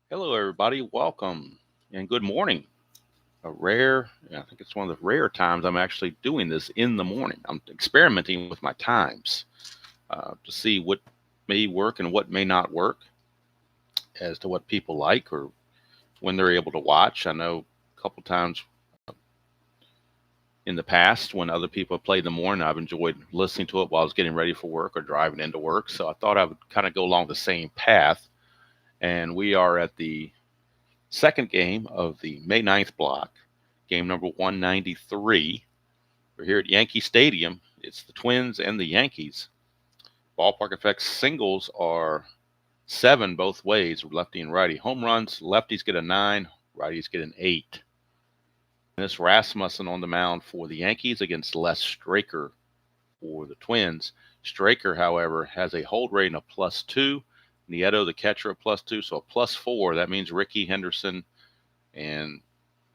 Hello, everybody. Welcome and good morning. I think it's one of the rare times I'm actually doing this in the morning. I'm experimenting with my times to see what may work and what may not work as to what people like or when they're able to watch. I know a couple times in the past when other people have played in the morning, I've enjoyed listening to it while I was getting ready for work or driving into work. So I thought I would kind of go along the same path. And we are at the second game of the May 9th block, game number 193. We're here at Yankee Stadium. It's the Twins and the Yankees. Ballpark effects singles are 7 both ways, lefty and righty. Home runs, lefties get a 9, righties get an 8. And this Rasmussen on the mound for the Yankees against Les Straker for the Twins. Straker, however, has a hold rating of +2. Nieto, the catcher, a +2, so a +4. That means Ricky Henderson and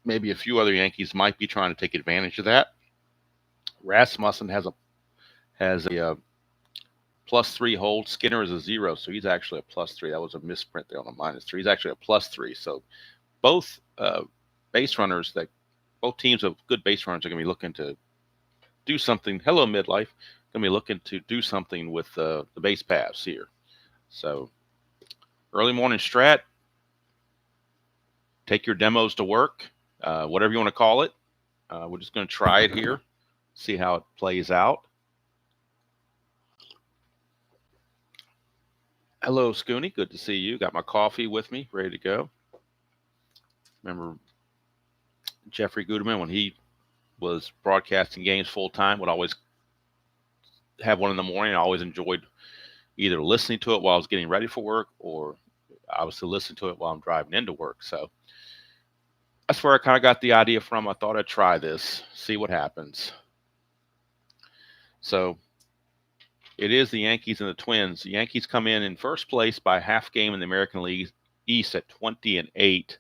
maybe a few other Yankees might be trying to take advantage of that. Rasmussen has a +3 hold. Skinner is a 0, so he's actually a +3. That was a misprint there on a -3. He's actually a +3. So both base runners both teams of good base runners are going to be looking to do something. Hello, midlife. Going to be looking to do something with the base paths here. So early morning strat. Take your demos to work, whatever you want to call it. We're just going to try it here, see how it plays out. Hello, Scooney. Good to see you. Got my coffee with me, ready to go. Remember Jeffrey Guterman, when he was broadcasting games full time, would always have one in the morning. I always enjoyed either listening to it while I was getting ready for work or obviously listening to it while I'm driving into work. So that's where I kind of got the idea from. I thought I'd try this, see what happens. So it is the Yankees and the Twins. The Yankees come in first place by half game in the American League East at 20-8.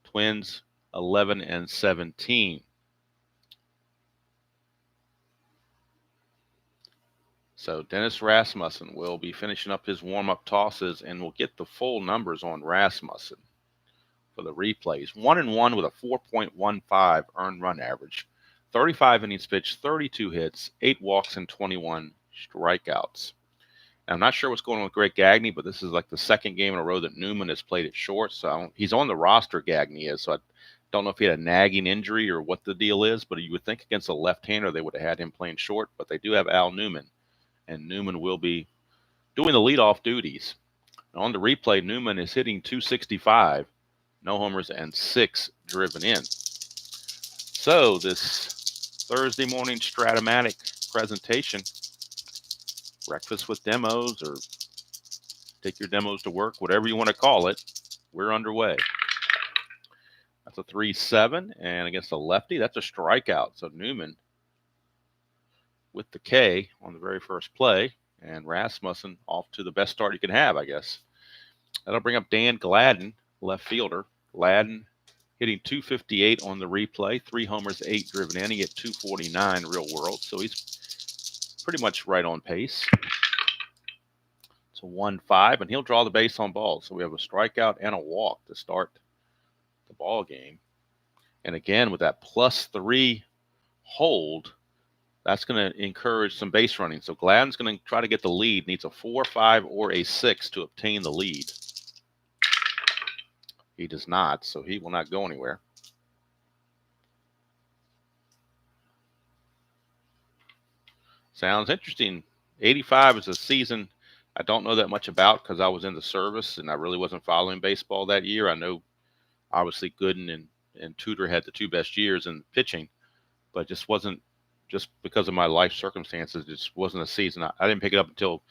Twins 11-17. So Dennis Rasmussen will be finishing up his warm-up tosses, and we'll get the full numbers on Rasmussen for the replays. 1-1 with a 4.15 earned run average. 35 innings pitched, 32 hits, 8 walks, and 21 strikeouts. Now, I'm not sure what's going on with Greg Gagne, but this is like the second game in a row that Newman has played at short. So he's on the roster, Gagne is. So I don't know if he had a nagging injury or what the deal is, but you would think against a left-hander they would have had him playing short. But they do have Al Newman, and Newman will be doing the leadoff duties. Now, on the replay, Newman is hitting .265, no homers, and 6 driven in. So this Thursday morning Strat-O-Matic presentation, breakfast with demos or take your demos to work, whatever you want to call it, we're underway. That's a 3-7, and against a lefty, that's a strikeout. So Newman with the K on the very first play, and Rasmussen off to the best start he can have, I guess. That'll bring up Dan Gladden, left fielder. Gladden hitting .258 on the replay, 3 homers, 8 driven in. He hit .249 real world, so he's pretty much right on pace. It's a 1-5, and he'll draw the base on balls. So we have a strikeout and a walk to start the ball game. And again, with that +3 hold, that's going to encourage some base running. So Gladden's going to try to get the lead. Needs a 4, 5, or a 6 to obtain the lead. He does not, so he will not go anywhere. Sounds interesting. 85 is a season I don't know that much about because I was in the service and I really wasn't following baseball that year. I know obviously Gooden and Tudor had the 2 best years in pitching, but just wasn't, just because of my life circumstances, it just wasn't a season. I didn't pick it up until,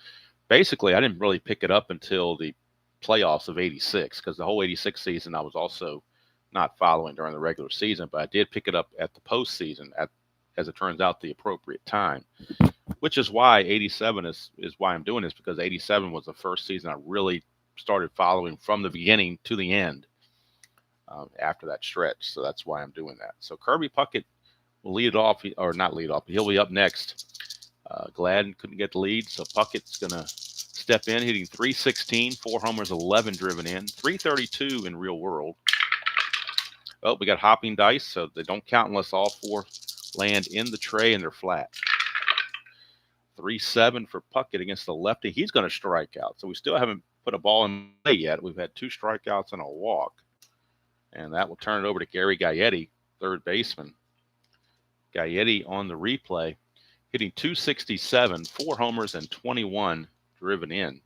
basically, I didn't really pick it up until the playoffs of 86, because the whole 86 season I was also not following during the regular season, but I did pick it up at the postseason at, as it turns out, the appropriate time, which is why 87 is why I'm doing this, because 87 was the first season I really started following from the beginning to the end after that stretch. So that's why I'm doing that. So Kirby Puckett will lead it off, or not lead off, but he'll be up next. Gladden couldn't get the lead, so Puckett's going to step in, hitting 316, 4 homers, 11 driven in, 332 in real world. Oh, we got hopping dice, so they don't count unless all 4 land in the tray and they're flat. 3-7 for Puckett against the lefty. He's going to strike out. So we still haven't put a ball in play yet. We've had 2 strikeouts and a walk. And that will turn it over to Gary Gaetti, third baseman. Gaetti on the replay, hitting 267, 4 homers, and 21 driven in.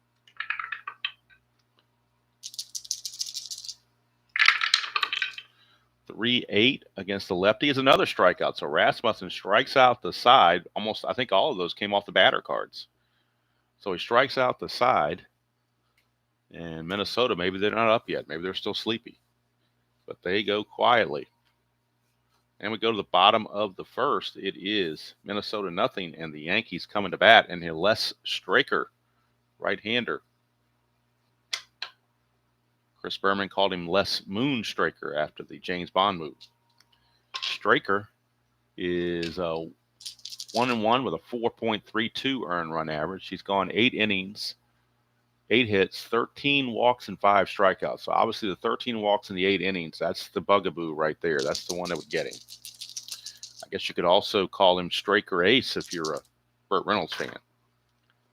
.38 against the lefty is another strikeout. So Rasmussen strikes out the side. Almost, I think all of those came off the batter cards. So he strikes out the side. And Minnesota, maybe they're not up yet. Maybe they're still sleepy. But they go quietly. And we go to the bottom of the first. It is Minnesota nothing, and the Yankees coming to bat. And here Les Straker, right-hander. Chris Berman called him Les Moon Straker after the James Bond movie. Straker is 1-1 with a 4.32 earned run average. He's gone 8 innings, 8 hits, 13 walks, and 5 strikeouts. So obviously the 13 walks in the 8 innings, that's the bugaboo right there. That's the one that would get him. I guess you could also call him Straker Ace if you're a Burt Reynolds fan.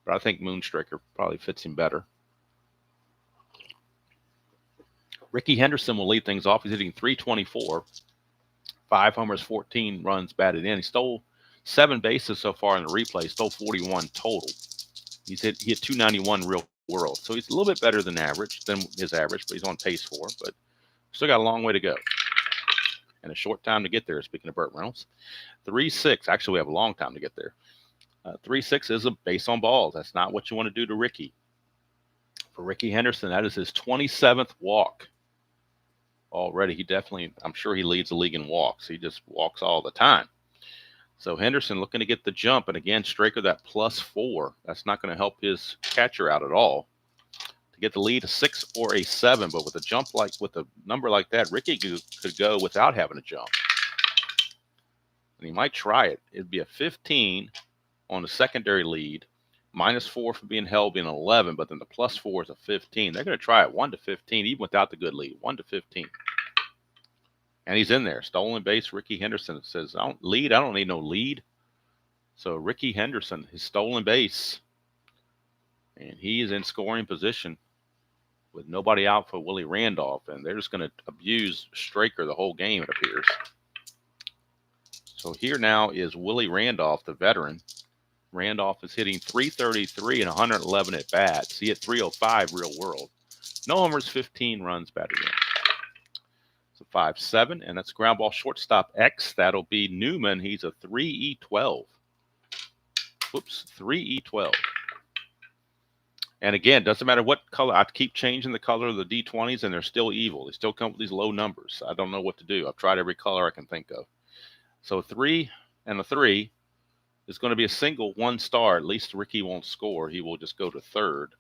But I think Moon Straker probably fits him better. Ricky Henderson will lead things off. He's hitting 324, 5 homers, 14 runs batted in. He stole 7 bases so far in the replay. He stole 41 total. He hit 291 real world. So he's a little bit better than his average, but he's on pace for it. But still got a long way to go. And a short time to get there, speaking of Burt Reynolds. 3-6. Actually, we have a long time to get there. 3-6 is a base on balls. That's not what you want to do to Ricky. For Ricky Henderson, that is his 27th walk. Already, he definitely, I'm sure he leads the league in walks. He just walks all the time. So Henderson looking to get the jump. And again, Straker, that +4. That's not going to help his catcher out at all. To get the lead, a 6 or a 7. But with a number like that, Ricky could go without having a jump. And he might try it. It'd be a 15 on the secondary lead. -4 for being held, being 11, but then the +4 is a 15. They're going to try it 1-15, even without the good lead, 1-15. And he's in there. Stolen base, Ricky Henderson says, I don't need no lead. So Ricky Henderson, his stolen base. And he is in scoring position with nobody out for Willie Randolph. And they're just going to abuse Straker the whole game, it appears. So here now is Willie Randolph, the veteran. Randolph is hitting 333 and 111 at bats. He hit 305 real world. No homers, 15 runs batted in. So 5-7, and that's ground ball shortstop X. That'll be Newman. He's a 3E12. Whoops, 3E12. And again, doesn't matter what color. I keep changing the color of the D20s, and they're still evil. They still come with these low numbers. I don't know what to do. I've tried every color I can think of. So 3 and a 3. It's going to be a single 1 star. At least Ricky won't score. He will just go to third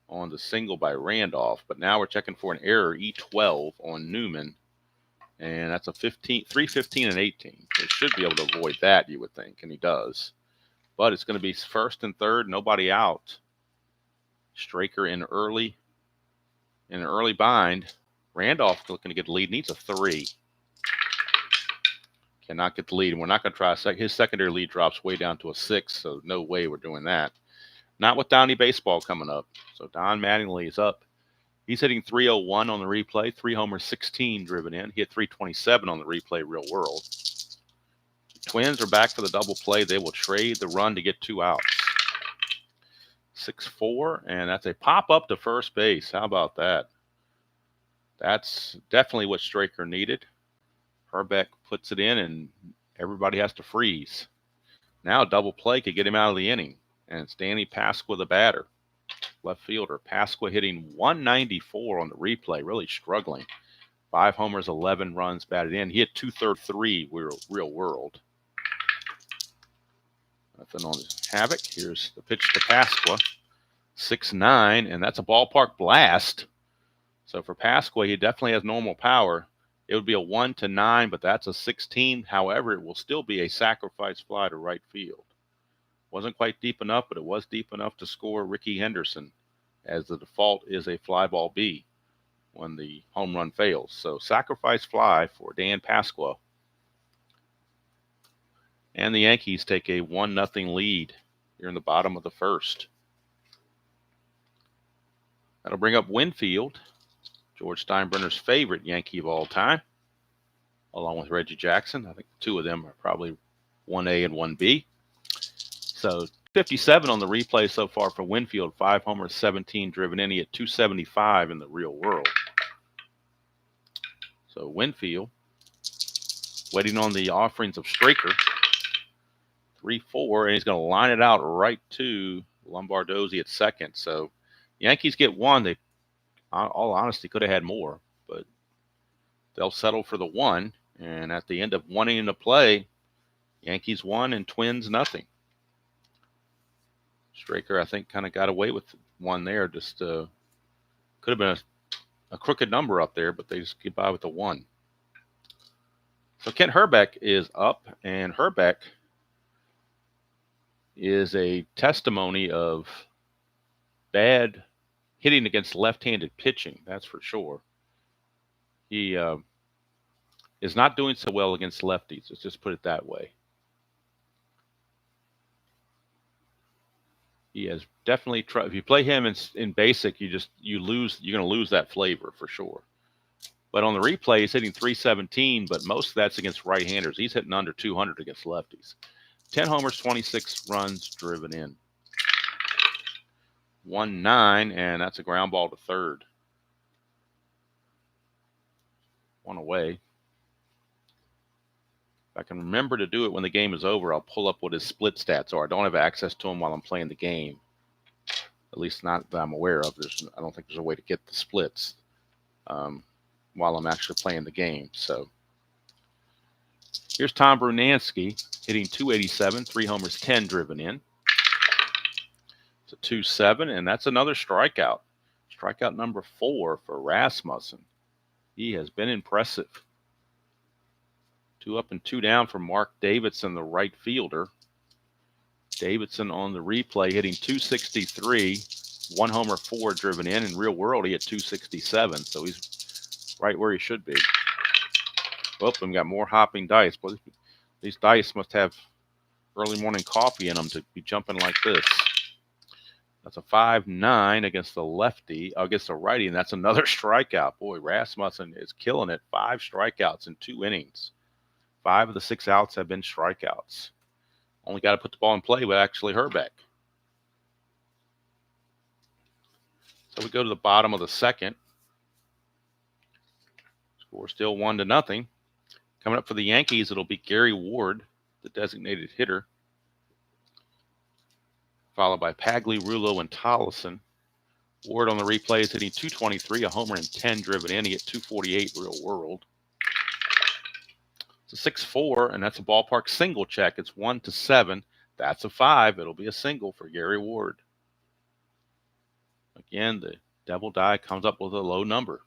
on the single by Randolph. But now we're checking for an error, E12 on Newman. And that's a 3-15 and 18. So he should be able to avoid that, you would think, and he does. But it's going to be first and third, nobody out. Straker in an early bind. Randolph looking to get the lead, needs a 3. Cannot get the lead, and we're not going to try his secondary lead drops way down to a 6, so no way we're doing that. Not with Donnie Baseball coming up. So Don Mattingly is up. He's hitting 301 on the replay, 3 homers, 16 driven in. He hit 327 on the replay real world. Twins are back for the double play. They will trade the run to get 2 outs. 6-4, and that's a pop up to first base. How about that? That's definitely what Straker needed. Herbeck puts it in, and everybody has to freeze. Now a double play could get him out of the inning. And it's Danny Pasqua, the batter, left fielder. Pasqua hitting 194 on the replay, really struggling. 5 homers, 11 runs batted in. He hit 233 real world. Nothing on his havoc. Here's the pitch to Pasqua. 6-9, and that's a ballpark blast. So for Pasqua, he definitely has normal power. It would be a 1-9, but that's a 16. However, it will still be a sacrifice fly to right field. Wasn't quite deep enough, but it was deep enough to score Ricky Henderson, as the default is a fly ball B when the home run fails. So sacrifice fly for Dan Pasqua. And the Yankees take a 1-0 lead here in the bottom of the first. That'll bring up Winfield, George Steinbrenner's favorite Yankee of all time, along with Reggie Jackson. I think the two of them are probably 1A and 1B. So 57 on the replay so far for Winfield. 5 homers, 17 driven in. He hit 275 in the real world. So Winfield waiting on the offerings of Straker. 3-4, and he's going to line it out right to Lombardozzi at second. So Yankees get one. They, all honesty, could have had more, but they'll settle for the one. And at the end of 1 inning to play, Yankees 1 and Twins nothing. Straker, I think, kind of got away with one there. Just could have been a crooked number up there, but they just get by with the 1. So Kent Hrbek is up, and Hrbek is a testimony of bad hitting against left-handed pitching, that's for sure. He is not doing so well against lefties, let's just put it that way. He has definitely tried. If you play him in basic, you're going to lose that flavor for sure. But on the replay, he's hitting 317, but most of that's against right-handers. He's hitting under 200 against lefties. 10 homers, 26 runs driven in. 1-9, and that's a ground ball to third. 1 away. If I can remember to do it when the game is over, I'll pull up what his split stats are. I don't have access to them while I'm playing the game. At least not that I'm aware of. I don't think there's a way to get the splits while I'm actually playing the game. So here's Tom Brunansky hitting 287, 3 homers, 10 driven in. It's a 2-7, and that's another strikeout. Strikeout number 4 for Rasmussen. He has been impressive. 2 up and 2 down for Mark Davidson, the right fielder. Davidson on the replay hitting 263, 1 homer, 4 driven in. In real world, he hit 267, so he's right where he should be. Well, we got more hopping dice. Boy, these dice must have early morning coffee in them to be jumping like this. That's a 5-9 against the lefty, against the righty, and that's another strikeout. Boy, Rasmussen is killing it. 5 strikeouts in 2 innings. 5 of the 6 outs have been strikeouts. Only got to put the ball in play with actually Hrbek. So we go to the bottom of the second. Score still 1-0. Coming up for the Yankees, it'll be Gary Ward, the designated hitter, followed by Pagliarulo and Tollison. Ward on the replay is hitting 223, a homer and 10 driven in. He hit 248 real world. It's a 6-4, and that's a ballpark single check. It's 1-7. That's a 5. It'll be a single for Gary Ward. Again, the devil die comes up with a low number.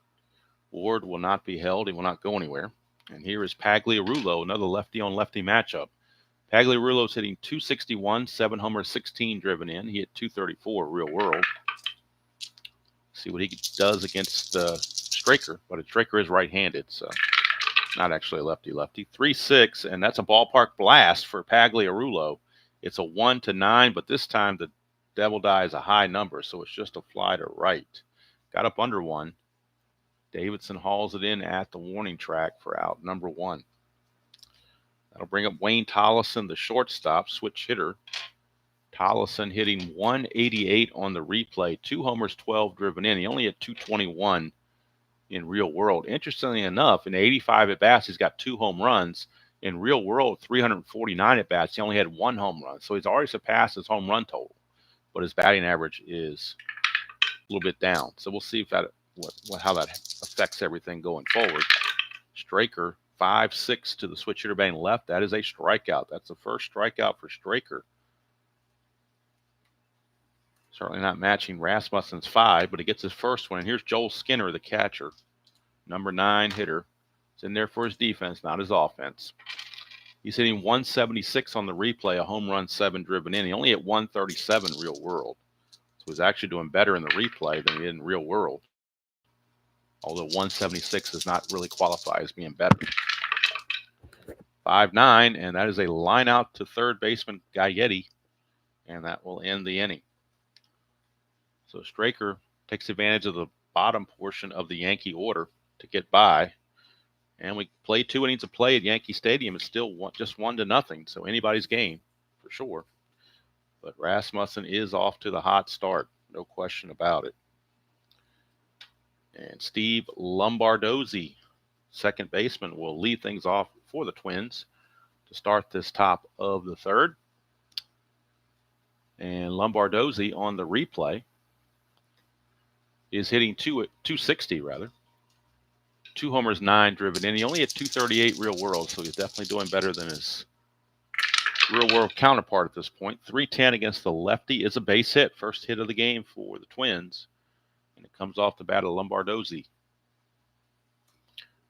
Ward will not be held. He will not go anywhere. And here is Pagliarulo, another lefty-on-lefty matchup. Pagliarulo's hitting 261, 7 homers, 16 driven in. He hit 234 real world. See what he does against Straker, but Straker is right-handed, so not actually a lefty-lefty. 3-6, and that's a ballpark blast for Pagliarulo. It's a 1-9, but this time the devil die is a high number, so it's just a fly to right. Got up under 1. Davidson hauls it in at the warning track for out number 1. That'll bring up Wayne Tollison, the shortstop, switch hitter. Tollison hitting 188 on the replay, 2 homers, 12 driven in. He only hit 221 in real world. Interestingly enough, in 85 at-bats, he's got 2 home runs. In real world, 349 at-bats, he only had 1 home run. So he's already surpassed his home run total, but his batting average is a little bit down. So we'll see if that how that affects everything going forward. Straker, 5-6 to the switch hitter batting left. That is a strikeout. That's the first strikeout for Straker. Certainly not matching Rasmussen's 5, but he gets his first one. And here's Joel Skinner, the catcher, number 9 hitter. It's in there for his defense, not his offense. He's hitting 176 on the replay, a home run, 7 driven in. He only hit 137 real world. So he's actually doing better in the replay than he did in real world. Although 176 does not really qualify as being better. 5-9, and that is a line out to third baseman Gaetti, and that will end the inning. So Straker takes advantage of the bottom portion of the Yankee order to get by. And we played 2 innings of play at Yankee Stadium. It's still just 1-0, so anybody's game for sure. But Rasmussen is off to the hot start, no question about it. And Steve Lombardozzi, second baseman, will lead things off for the Twins to start this top of the third. And Lombardozzi on the replay is hitting 260 rather. 2 homers, 9 driven in. He only hit 238 real world, so he's definitely doing better than his real world counterpart at this point. 310 against the lefty is a base hit. First hit of the game for the Twins. And it comes off the bat of Lombardozzi.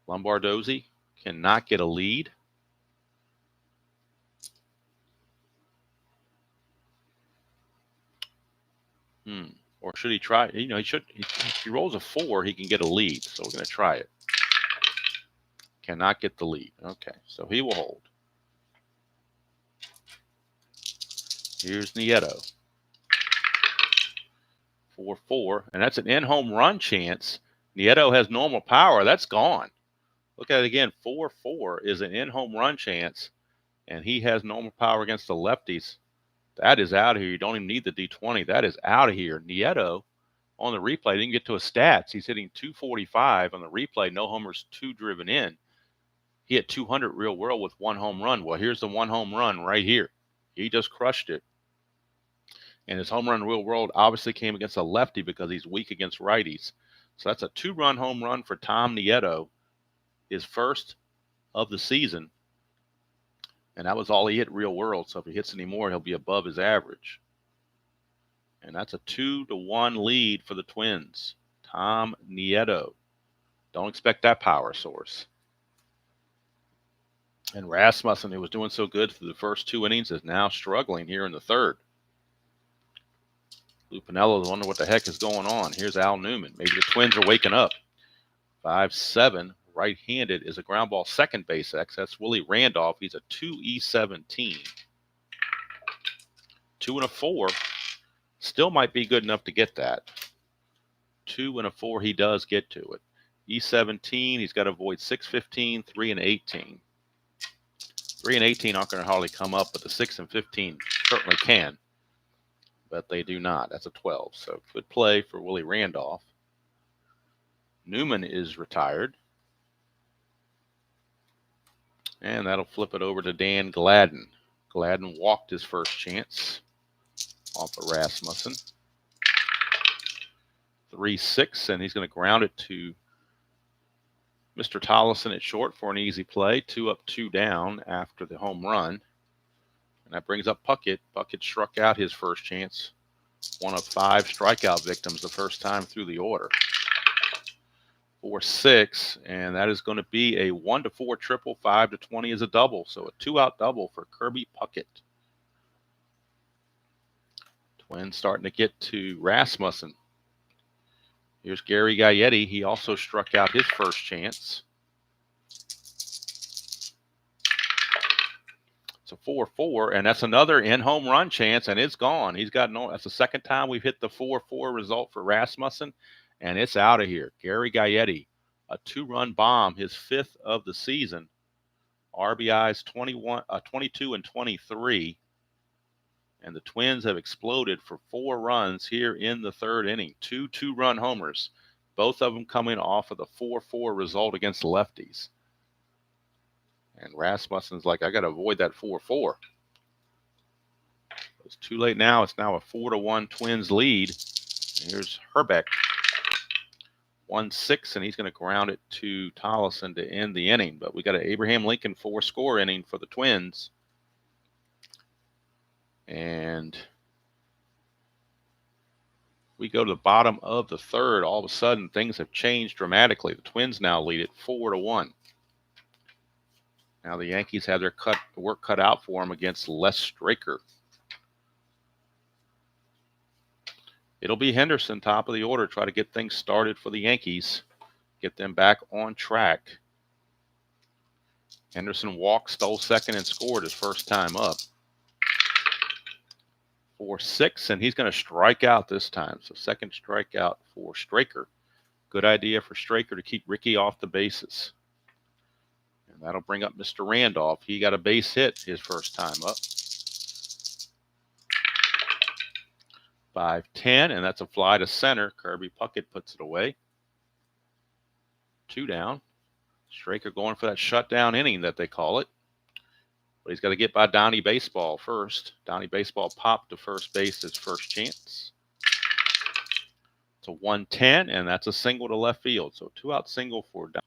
Lombardozzi cannot get a lead. Or should he try? You know, he should. If he rolls a 4, he can get a lead. So we're going to try it. Cannot get the lead. Okay, so he will hold. Here's Nieto. 4-4, and that's an in-home run chance. Nieto has normal power. That's gone. Look at it again. 4-4 is an in-home run chance, and he has normal power against the lefties. That is out of here. You don't even need the D20. That is out of here. Nieto on the replay didn't get to his stats. He's hitting 245 on the replay. No homers, 2 driven in. He hit 200 real world with 1 home run. Well, here's the 1 home run right here. He just crushed it. And his home run real world obviously came against a lefty because he's weak against righties. So that's a 2-run home run for Tom Nieto, his first of the season. And that was all he hit real world. So if he hits any more, he'll be above his average. And that's a 2-1 lead for the Twins. Tom Nieto. Don't expect that power source. And Rasmussen, who was doing so good through the first 2 innings, is now struggling here in the third. Lou Piniella wonder what the heck is going on. Here's Al Newman. Maybe the Twins are waking up. 5-7, right-handed, is a ground ball second base X. That's Willie Randolph. He's a 2E17. 2 and a 4. Still might be good enough to get that. 2 and a 4, he does get to it. E17, he's got to avoid 6-15, 3 and 18. 3 and 18 aren't going to hardly come up, but the 6 and 15 certainly can. But they do not. That's a 12. So good play for Willie Randolph. Newman is retired. And that'll flip it over to Dan Gladden. Gladden walked his first chance off of Rasmussen. 3-6, and he's going to ground it to Mr. Tollison at short for an easy play. 2 up, 2 down after the home run. And that brings up Puckett. Puckett struck out his first chance. 1 of 5 strikeout victims the first time through the order. 4-6, and that is going to be a 1-4 triple. 5-20 is a double. So a 2-out double for Kirby Puckett. Twins starting to get to Rasmussen. Here's Gary Gaetti. He also struck out his first chance. It's a 4-4, and that's another in-home run chance, and it's gone. He's got no. That's the second time we've hit the 4-4 result for Rasmussen, and it's out of here. Gary Gaetti, a 2-run bomb, his 5th of the season. RBIs 22 and 23. And the Twins have exploded for 4 runs here in the third inning. 2 2-run homers, both of them coming off of the 4-4 result against the lefties. And Rasmussen's like, I got to avoid that 4-4. It's too late now. It's now a 4-1 Twins lead. Here's Herbeck. 1-6, and he's going to ground it to Tollison to end the inning. But we got an Abraham Lincoln 4-score inning for the Twins. And we go to the bottom of the third. All of a sudden, things have changed dramatically. The Twins now lead it 4-1. Now the Yankees have their work cut out for them against Les Straker. It'll be Henderson, top of the order, try to get things started for the Yankees, get them back on track. Henderson walked, stole second, and scored his first time up. 4-6, and he's going to strike out this time. So second strikeout for Straker. Good idea for Straker to keep Ricky off the bases. And that'll bring up Mr. Randolph. He got a base hit his first time up. 5-10, and that's a fly to center. Kirby Puckett puts it away. 2 down. Straker going for that shutdown inning that they call it. But he's got to get by Donnie Baseball first. Donnie Baseball popped to first base his first chance. It's a 1-10, and that's a single to left field. So 2-out single for Donnie.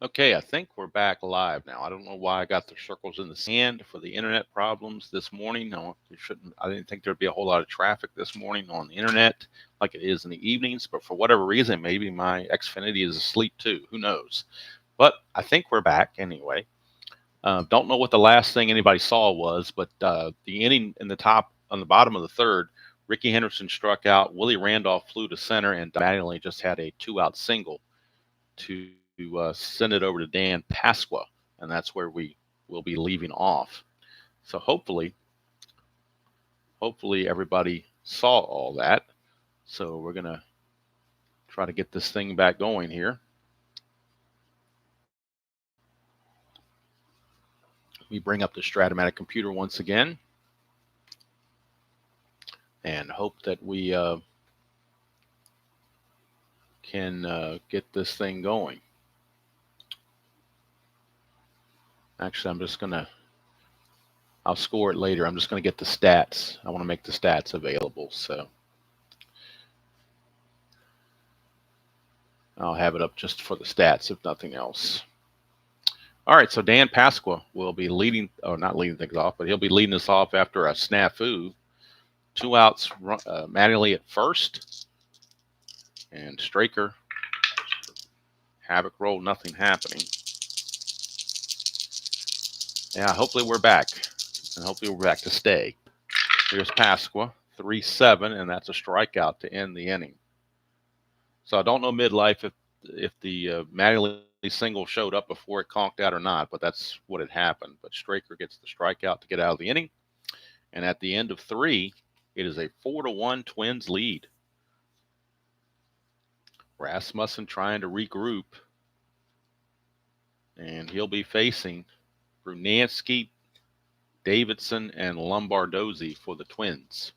Okay, I think we're back live now. I don't know why I got the circles in the sand for the internet problems this morning. No, I didn't think there'd be a whole lot of traffic this morning on the internet like it is in the evenings, but for whatever reason, maybe my Xfinity is asleep too. Who knows? But I think we're back anyway. Don't know what the last thing anybody saw was, but the inning on the bottom of the third, Ricky Henderson struck out. Willie Randolph flew to center, and Mattingly just had a 2-out single to send it over to Dan Pasqua, and that's where we will be leaving off. So hopefully everybody saw all that. So we're going to try to get this thing back going here. Let me bring up the Strat-O-Matic computer once again and hope that we can get this thing going. Actually, I'll score it later. I'm just going to get the stats. I want to make the stats available, so I'll have it up just for the stats, if nothing else. All right, so Dan Pasqua will be not leading things off, but he'll be leading us off after a snafu. 2 outs, Mattingly at first, and Straker. Havoc roll, nothing happening. Yeah, hopefully we're back, and hopefully we're back to stay. Here's Pasqua, 3-7, and that's a strikeout to end the inning. So I don't know midlife if the Mattingly single showed up before it conked out or not, but that's what had happened. But Straker gets the strikeout to get out of the inning, and at the end of 3, it is a 4-1 Twins lead. Rasmussen trying to regroup, and he'll be facing Brunansky, Davidson, and Lombardozzi for the Twins.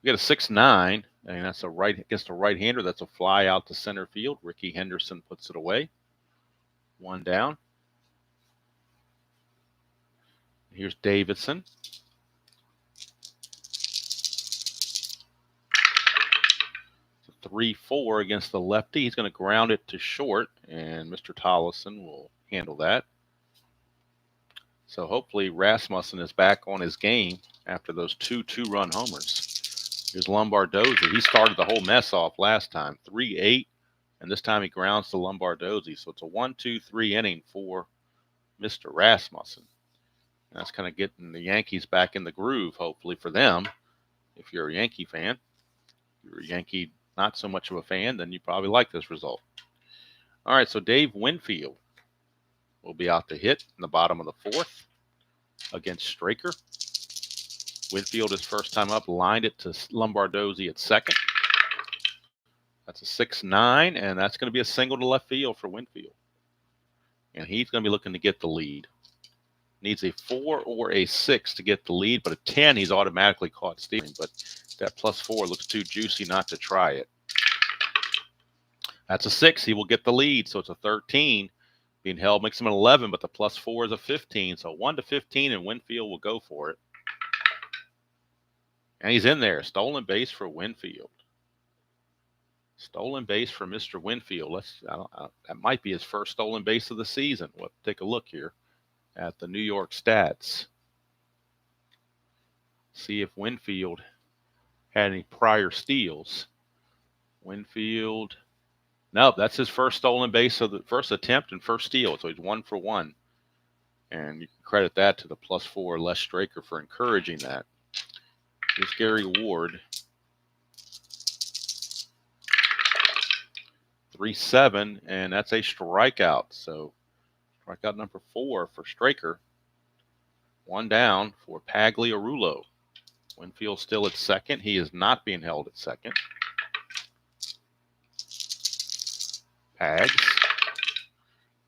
We got a 6-9, and that's against a right-hander. That's a fly out to center field. Ricky Henderson puts it away. 1 down. Here's Davidson. It's a 3-4 against the lefty. He's going to ground it to short, and Mr. Tollison will handle that. So hopefully Rasmussen is back on his game after those 2 2-run homers. Here's Lombardozzi. He started the whole mess off last time, 3-8, and this time he grounds to Lombardozzi. So it's a 1-2-3 inning for Mr. Rasmussen. And that's kind of getting the Yankees back in the groove, hopefully, for them. If you're a Yankee fan, if you're a Yankee not so much of a fan, then you probably like this result. All right, so Dave Winfield will be out to hit in the bottom of the 4th against Straker. Winfield, his first time up, lined it to Lombardozzi at second. That's a 6-9, and that's going to be a single to left field for Winfield. And he's going to be looking to get the lead. Needs a 4 or a 6 to get the lead, but a 10, he's automatically caught stealing. But that +4 looks too juicy not to try it. That's a 6. He will get the lead, so it's a 13. Being held makes him an 11, but the +4 is a 15. So 1-15, and Winfield will go for it. And he's in there. Stolen base for Winfield. Stolen base for Mr. Winfield. That might be his first stolen base of the season. We'll take a look here at the New York stats. See if Winfield had any prior steals. Winfield, nope, that's his first stolen base of the first attempt and first steal. So he's 1 for 1. And you can credit that to the +4 Les Straker for encouraging that. Here's Gary Ward. 3-7, and that's a strikeout. So strikeout number 4 for Straker. 1 down for Pagliarulo. Winfield still at second. He is not being held at second. Pags.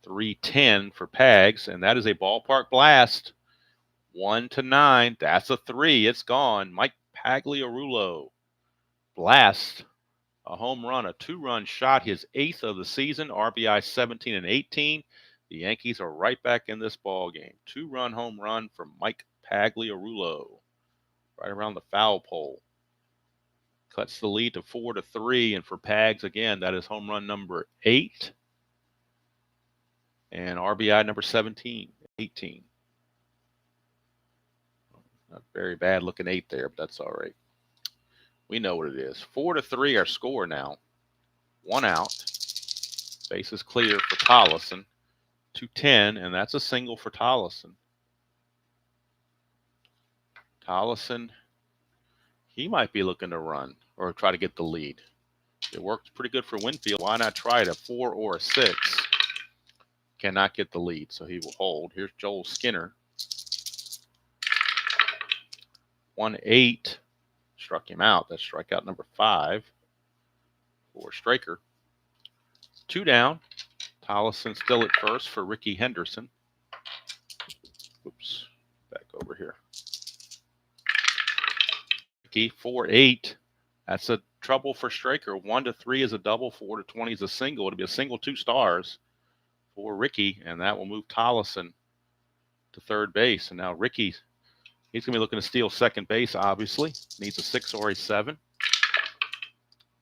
3-10 for Pags, and that is a ballpark blast. 1-9. That's a 3. It's gone. Mike Pagliarulo. Blast. A home run, a 2-run shot, his 8th of the season, RBI 17 and 18. The Yankees are right back in this ball game. 2-run home run from Mike Pagliarulo, right around the foul pole. Cuts the lead to 4-3, and for Pags, again, that is home run number 8 and RBI number 17, 18. Not very bad looking 8 there, but that's all right. We know what it is. 4-3 our score now. 1 out. Base is clear for Tollison. 2-10, and that's a single for Tollison. Tollison, he might be looking to run or try to get the lead. It worked pretty good for Winfield. Why not try it? A 4 or a 6? Cannot get the lead, so he will hold. Here's Joel Skinner. 1-8. Struck him out. That's strikeout number 5 for Straker. 2 down. Tollison still at first for Ricky Henderson. Oops. Back over here. Ricky, 4-8. That's a trouble for Straker. 1-3 is a double. 4-20 is a single. It'll be a single 2 stars for Ricky, and that will move Tollison to third base. And now Ricky, he's going to be looking to steal second base, obviously. Needs a 6 or a 7.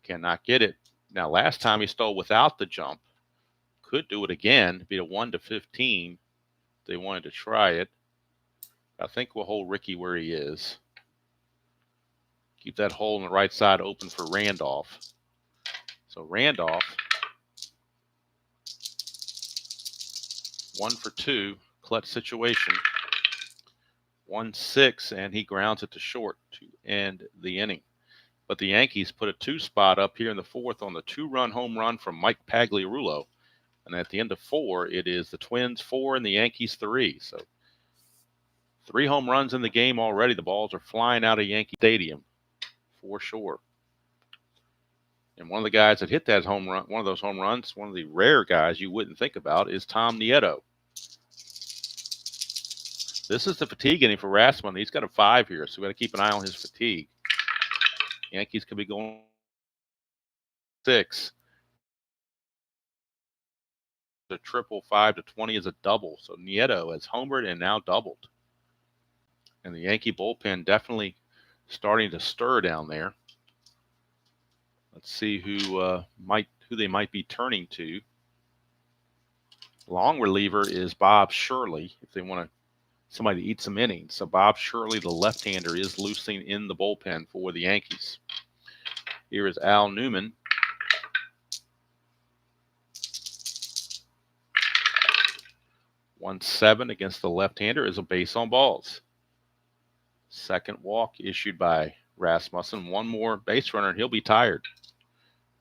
Cannot get it. Now, last time he stole without the jump. Could do it again. Be a 1-15. They wanted to try it. I think we'll hold Ricky where he is. Keep that hole on the right side open for Randolph. So Randolph, 1 for 2. Clutch situation. 1-6, and he grounds it to short to end the inning. But the Yankees put a 2 spot up here in the 4th on the 2-run home run from Mike Pagliarulo. And at the end of 4, it is the Twins 4 and the Yankees 3. So 3 home runs in the game already. The balls are flying out of Yankee Stadium for sure. And one of the guys that hit that home run, one of those home runs, one of the rare guys you wouldn't think about, is Tom Nieto. This is the fatigue inning for Rasmussen. He's got a 5 here, so we got to keep an eye on his fatigue. Yankees could be going 6. The triple 5-20 is a double. So Nieto has homered and now doubled. And the Yankee bullpen definitely starting to stir down there. Let's see who they might be turning to. Long reliever is Bob Shirley if they want somebody to eat some innings. So Bob Shirley, the left-hander, is losing in the bullpen for the Yankees. Here is Al Newman. (1-7) against the left-hander is a base on balls. Second walk issued by Rasmussen. One more base runner, and he'll be tired.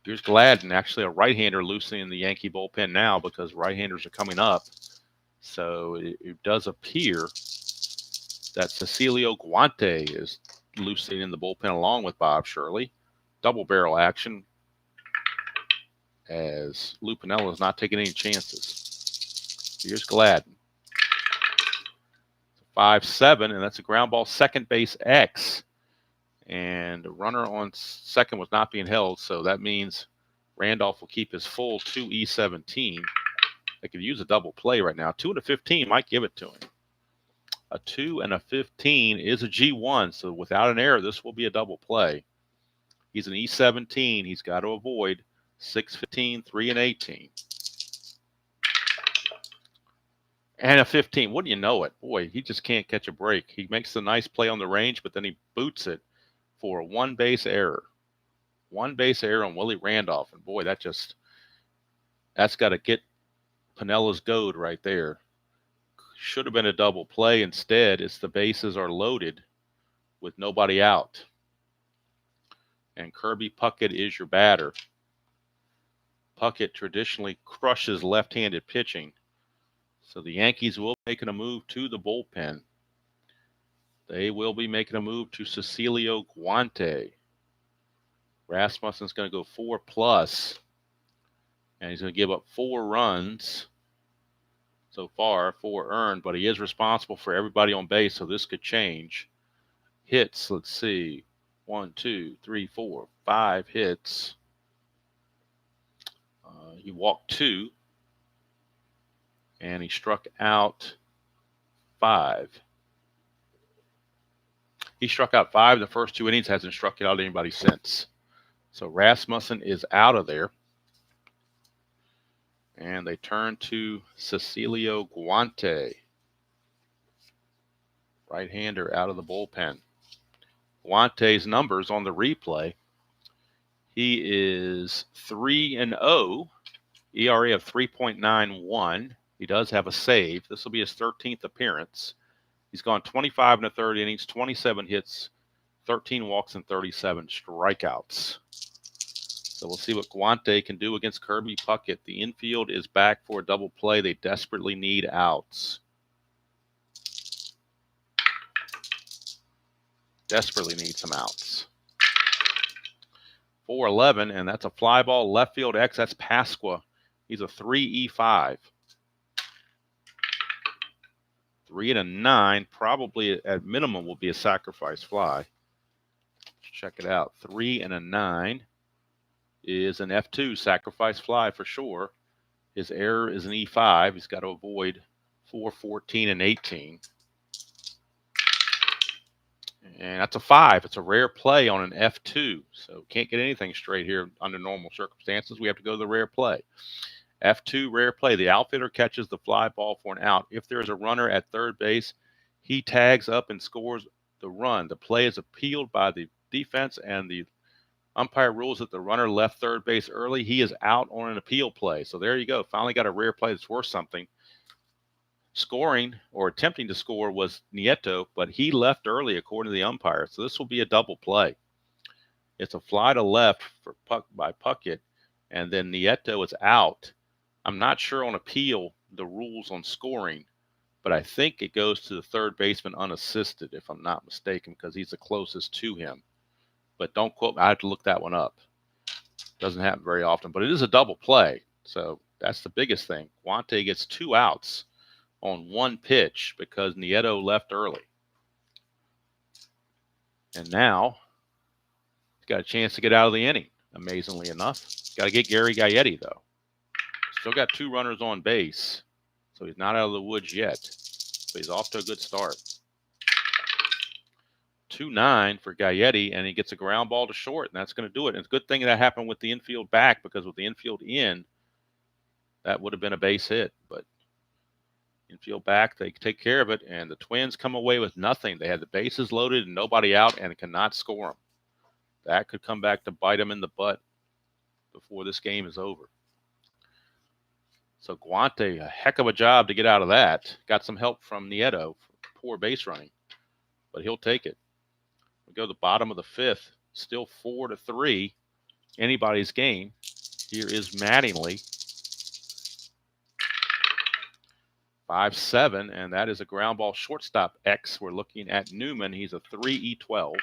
Here's Gladden, actually a right-hander loosening the Yankee bullpen now because right-handers are coming up. So it does appear that Cecilio Guante is loosening in the bullpen along with Bob Shirley. Double barrel action as Lou Piniella is not taking any chances. Here's Gladden. 5-7, and that's a ground ball, second base X. And the runner on second was not being held, so that means Randolph will keep his full 2E17. They could use a double play right now. 2 and a 15 might give it to him. A 2 and a 15 is a G1, so without an error, this will be a double play. He's an E17. He's got to avoid 6, 15, 3, and 18. And a 15. Wouldn't you know it? Boy, he just can't catch a break. He makes a nice play on the range, but then he boots it for a one-base error. One-base error on Willie Randolph. And boy, that's got to get Pinella's goad right there. Should have been a double play. Instead, it's the bases are loaded with nobody out. And Kirby Puckett is your batter. Puckett traditionally crushes left-handed pitching. So the Yankees will be making a move to the bullpen. They will be making a move to Cecilio Guante. Rasmussen's going to go 4+, and he's going to give up 4 runs so far, 4 earned, but he is responsible for everybody on base, so this could change. Hits, let's see, 1, 2, 3, 4, 5 hits. He walked 2, and he struck out 5. He struck out 5 the first 2 innings, hasn't struck out anybody since. So Rasmussen is out of there. And they turn to Cecilio Guante. Right-hander out of the bullpen. Guante's numbers on the replay. He is 3-0, ERA of 3.91. He does have a save. This will be his 13th appearance. He's gone 25 1/3 innings, 27 hits, 13 walks, and 37 strikeouts. So we'll see what Guante can do against Kirby Puckett. The infield is back for a double play. They desperately need outs. Desperately need some outs. 4-11, and that's a fly ball. Left field X, that's Pasqua. He's a 3-E5. 3 and a 9, probably at minimum will be a sacrifice fly. Check it out. 3 and a 9 is an F2 sacrifice fly for sure. His error is an E5. He's got to avoid 4, 14, and 18. And that's a 5. It's a rare play on an F2. So can't get anything straight here under normal circumstances. We have to go to the rare play. F2, rare play. The outfielder catches the fly ball for an out. If there is a runner at third base, he tags up and scores the run. The play is appealed by the defense, and the umpire rules that the runner left third base early. He is out on an appeal play. So there you go. Finally got a rare play that's worth something. Scoring or attempting to score was Nieto, but he left early according to the umpire. So this will be a double play. It's a fly to left by Puckett, and then Nieto is out. I'm not sure on appeal the rules on scoring, but I think it goes to the third baseman unassisted, if I'm not mistaken, because he's the closest to him. But don't quote me. I have to look that one up. Doesn't happen very often, but it is a double play. So that's the biggest thing. Guante gets 2 outs on 1 pitch because Nieto left early. And now he's got a chance to get out of the inning, amazingly enough. Got to get Gary Gaetti, though. Still got 2 runners on base, so he's not out of the woods yet. But he's off to a good start. 2-9 for Gaetti, and he gets a ground ball to short, and that's going to do it. And it's a good thing that happened with the infield back, because with the infield in, that would have been a base hit. But infield back, they take care of it, and the Twins come away with nothing. They had the bases loaded and nobody out and cannot score them. That could come back to bite them in the butt before this game is over. So Guante, a heck of a job to get out of that. Got some help from Nieto for poor base running, but he'll take it. We go to the bottom of the 5th, still 4-3, anybody's game. Here is Mattingly. 5-7, and that is a ground ball shortstop X. We're looking at Newman. He's a 3-E12.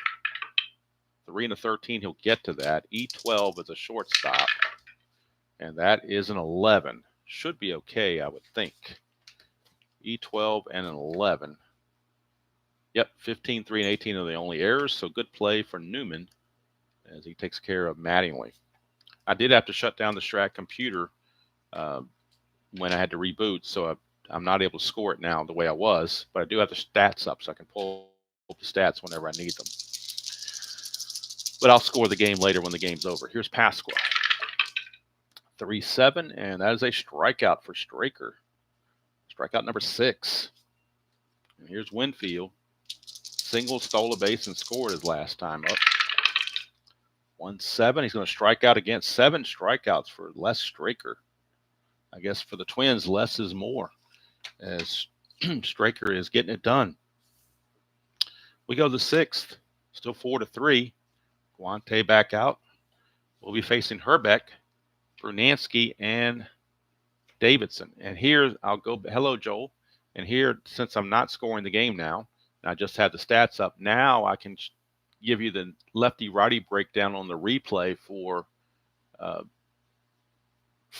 3 13, he'll get to that. E12 is a shortstop, and that is an 11. Should be okay, I would think. E12 and an 11. Yep, 15, 3, and 18 are the only errors, so good play for Newman as he takes care of Mattingly. I did have to shut down the Strat computer when I had to reboot, so I'm not able to score it now the way I was, but I do have the stats up so I can pull up the stats whenever I need them. But I'll score the game later when the game's over. Here's Pasqua. 3-7, and that is a strikeout for Straker. Strikeout number 6. And here's Winfield. Single, stole a base, and scored his last time up. 1-7. He's going to strike out again. 7 strikeouts for Les Straker. I guess for the Twins, less is more, as Straker is getting it done. We go to the 6th. Still 4-3. Guante back out. We'll be facing Herbeck, Brunansky, and Davidson. And here I'll go, hello, Joel. And here, since I'm not scoring the game now, and I just had the stats up, now I can give you the lefty-righty breakdown on the replay for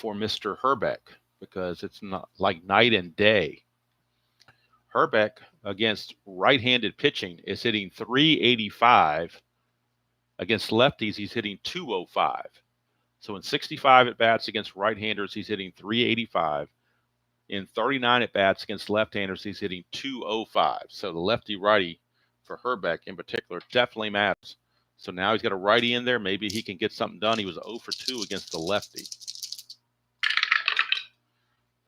Mr. Herbeck, because it's not like night and day. Herbeck against right-handed pitching is hitting 385. Against lefties, he's hitting 205. So in 65 at-bats against right-handers, he's hitting 385. In 39 at-bats against left-handers, he's hitting 205. So the lefty-righty for Herbeck in particular definitely matters. So now he's got a righty in there. Maybe he can get something done. He was 0 for 2 against the lefty.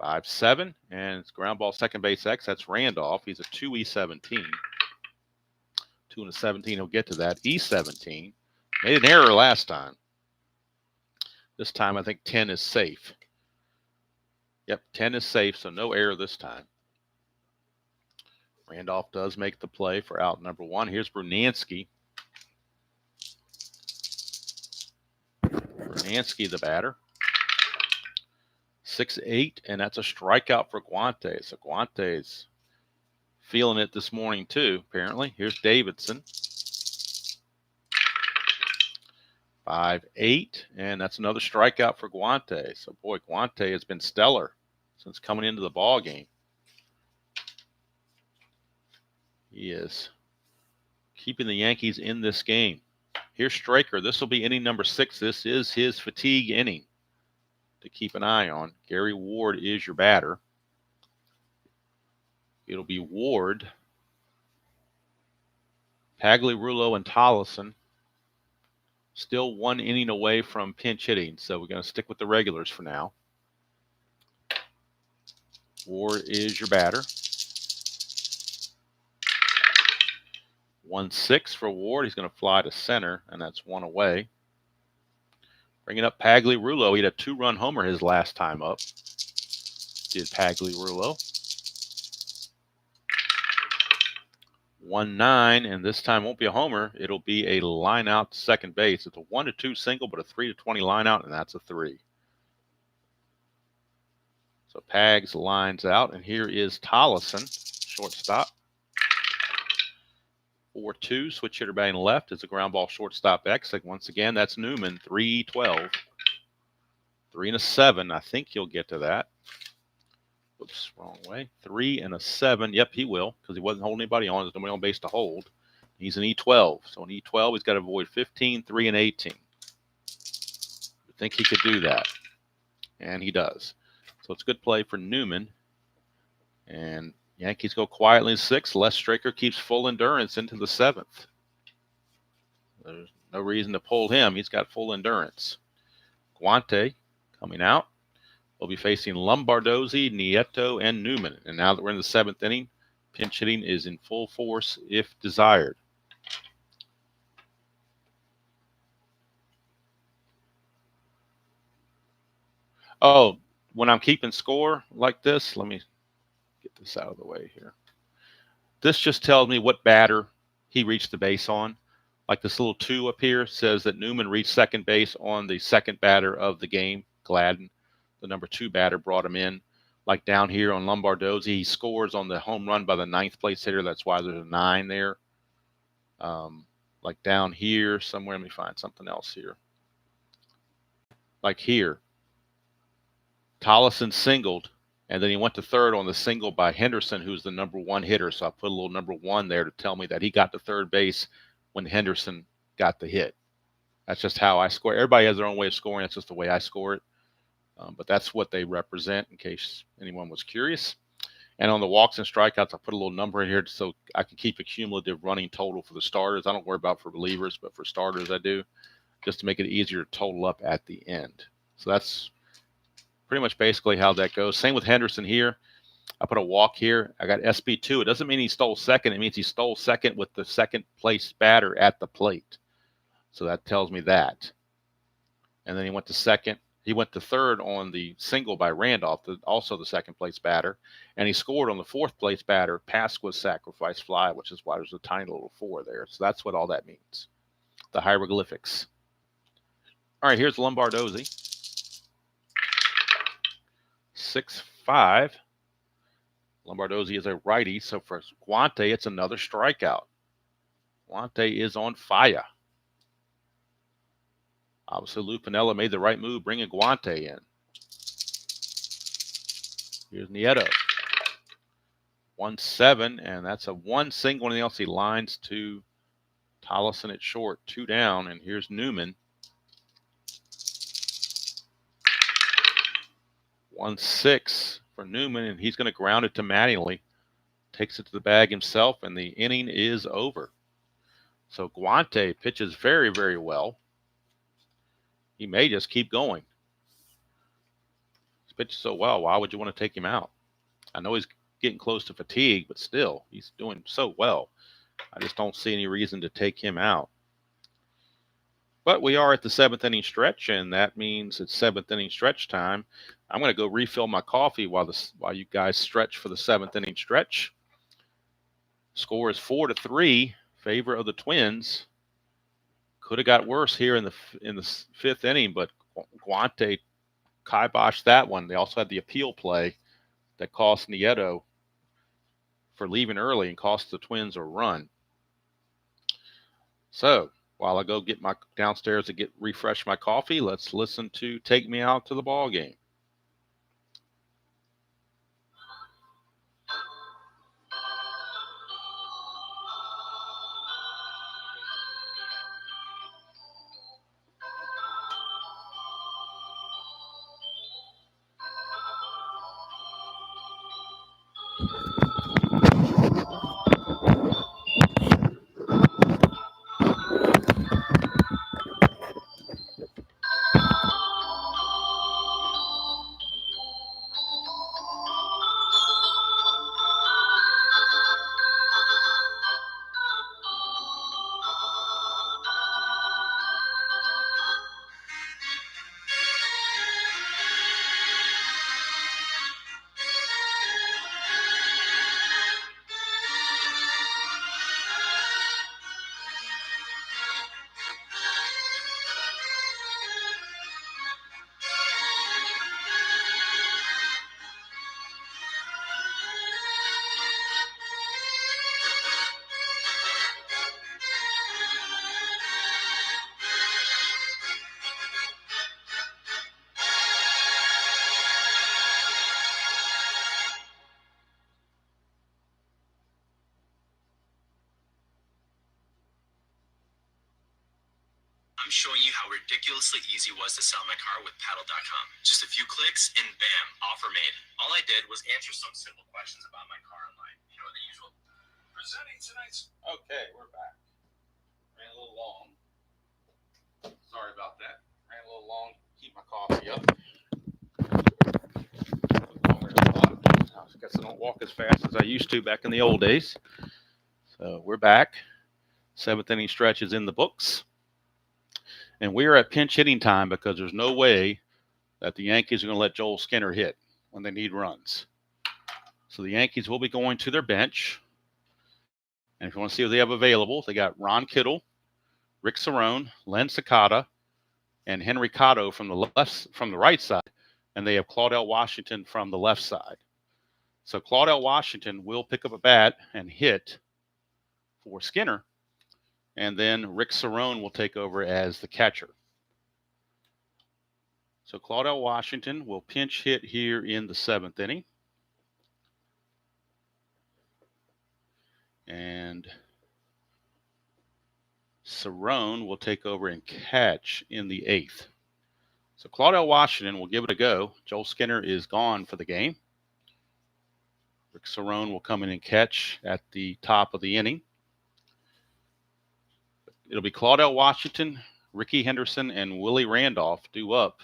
5-7, and it's ground ball second base X. That's Randolph. He's a 2E17. 2-17, he'll get to that. E17. Made an error last time. This time I think 10 is safe. Yep, 10 is safe, so no error this time. Randolph does make the play for out number 1. Here's Brunansky. Brunansky, the batter. 6-8, and that's a strikeout for Guante. So Guante's feeling it this morning too, apparently. Here's Davidson. 5-8, and that's another strikeout for Guante. So boy, Guante has been stellar since coming into the ball game. He is keeping the Yankees in this game. Here's Straker. This will be inning number 6. This is his fatigue inning to keep an eye on. Gary Ward is your batter. It'll be Ward, Pagliarulo, and Tollison. Still 1 inning away from pinch hitting, so we're going to stick with the regulars for now. Ward is your batter. 1-6 for Ward. He's going to fly to center, and that's 1 away. Bringing up Pagliarulo. He had a 2-run homer his last time up. Did Pagliarulo. 1-9, and this time won't be a homer. It'll be a line out to second base. It's a 1-2 single, but a 3-20 line out, and that's a 3. So Pags lines out, and here is Tollison, shortstop. 4-2, switch hitter batting left is a ground ball shortstop X. Once again, that's Newman, 3-12. 3-7. I think he'll get to that. Oops, wrong way. 3-7. Yep, he will, because he wasn't holding anybody on. There's nobody on base to hold. He's an E12. So an E12, he's got to avoid 15, 3, and 18. I think he could do that. And he does. So it's a good play for Newman. And Yankees go quietly in 6th. Les Straker keeps full endurance into the 7th. There's no reason to pull him. He's got full endurance. Guante coming out. We'll be facing Lombardozzi, Nieto, and Newman. And now that we're in the 7th inning, pinch hitting is in full force if desired. Oh, when I'm keeping score like this, let me get this out of the way here. This just tells me what batter he reached the base on. Like this little 2 up here says that Newman reached second base on the second batter of the game, Gladden. The number 2 batter brought him in. Like down here on Lombardozzi, he scores on the home run by the 9th place hitter. That's why there's a 9 there. Like down here somewhere, let me find something else here. Like here, Tollison singled, and then he went to third on the single by Henderson, who's the number 1 hitter. So I put a little number 1 there to tell me that he got to third base when Henderson got the hit. That's just how I score. Everybody has their own way of scoring. That's just the way I score it. But that's what they represent, in case anyone was curious. And on the walks and strikeouts, I put a little number in here so I can keep a cumulative running total for the starters. I don't worry about for relievers, but for starters I do, just to make it easier to total up at the end. So that's pretty much basically how that goes. Same with Henderson here. I put a walk here. I got SB2. It doesn't mean he stole second. It means he stole second with the second place batter at the plate. So that tells me that. And then he went to second. He went to third on the single by Randolph, also the second place batter. And he scored on the fourth place batter, Pasqua's sacrifice fly, which is why there's a tiny little 4 there. So that's what all that means. The hieroglyphics. All right, here's Lombardozzi. 6'5". Lombardozzi is a righty, so for Guante, it's another strikeout. Guante is on fire. Obviously, Lou Piniella made the right move, bringing Guante in. Here's Nieto. 1-7, and that's a 1 single. Anything else? He lines to Tollison at short, 2 down, and here's Newman. 1-6 for Newman, and he's going to ground it to Mattingly. Takes it to the bag himself, and the inning is over. So Guante pitches very, very well. He may just keep going. He's pitched so well. Why would you want to take him out? I know he's getting close to fatigue, but still, he's doing so well. I just don't see any reason to take him out. But we are at the 7th inning stretch, and that means it's 7th inning stretch time. I'm going to go refill my coffee while you guys stretch for the 7th inning stretch. Score is 4-3, favor of the Twins. Could have got worse here in the 5th inning, but Guante kiboshed that one. They also had the appeal play that cost Nieto for leaving early and cost the Twins a run. So while I go get my downstairs to refresh my coffee, let's listen to "Take Me Out to the Ball Game." I'm showing you how ridiculously easy it was to sell my car with Paddle.com. Just a few clicks and bam, offer made. All I did was answer some simple questions about my car online. You know, the usual. Presenting tonight's... Okay, we're back. Ran a little long. Sorry about that. Ran a little long. Keep my coffee up. I guess I don't walk as fast as I used to back in the old days. So we're back. 7th inning stretch is in the books. And we are at pinch hitting time because there's no way that the Yankees are going to let Joel Skinner hit when they need runs. So the Yankees will be going to their bench. And if you want to see what they have available, they got Ron Kittle, Rick Cerrone, Len Sakata, and Henry Cotto from the right side. And they have Claudell Washington from the left side. So Claudell Washington will pick up a bat and hit for Skinner. And then Rick Cerrone will take over as the catcher. So Claudell Washington will pinch hit here in the 7th inning. And Cerrone will take over and catch in the 8th. So Claudell Washington will give it a go. Joel Skinner is gone for the game. Rick Cerrone will come in and catch at the top of the inning. It'll be Claudell Washington, Ricky Henderson, and Willie Randolph due up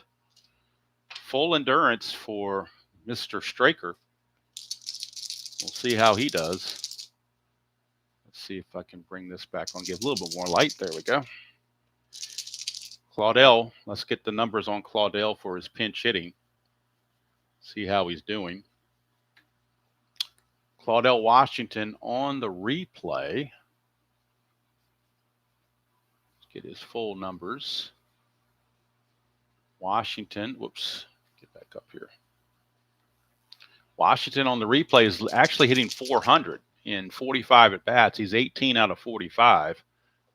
full endurance for Mr. Straker. We'll see how he does. Let's see if I can bring this back on, give a little bit more light. There we go. Claudel, let's get the numbers on Claudel for his pinch hitting. See how he's doing. Claudel Washington on the replay. Let's get his full numbers. Washington, whoops, get back up here. Washington on the replay is actually hitting 400 in 45 at bats. He's 18 out of 45,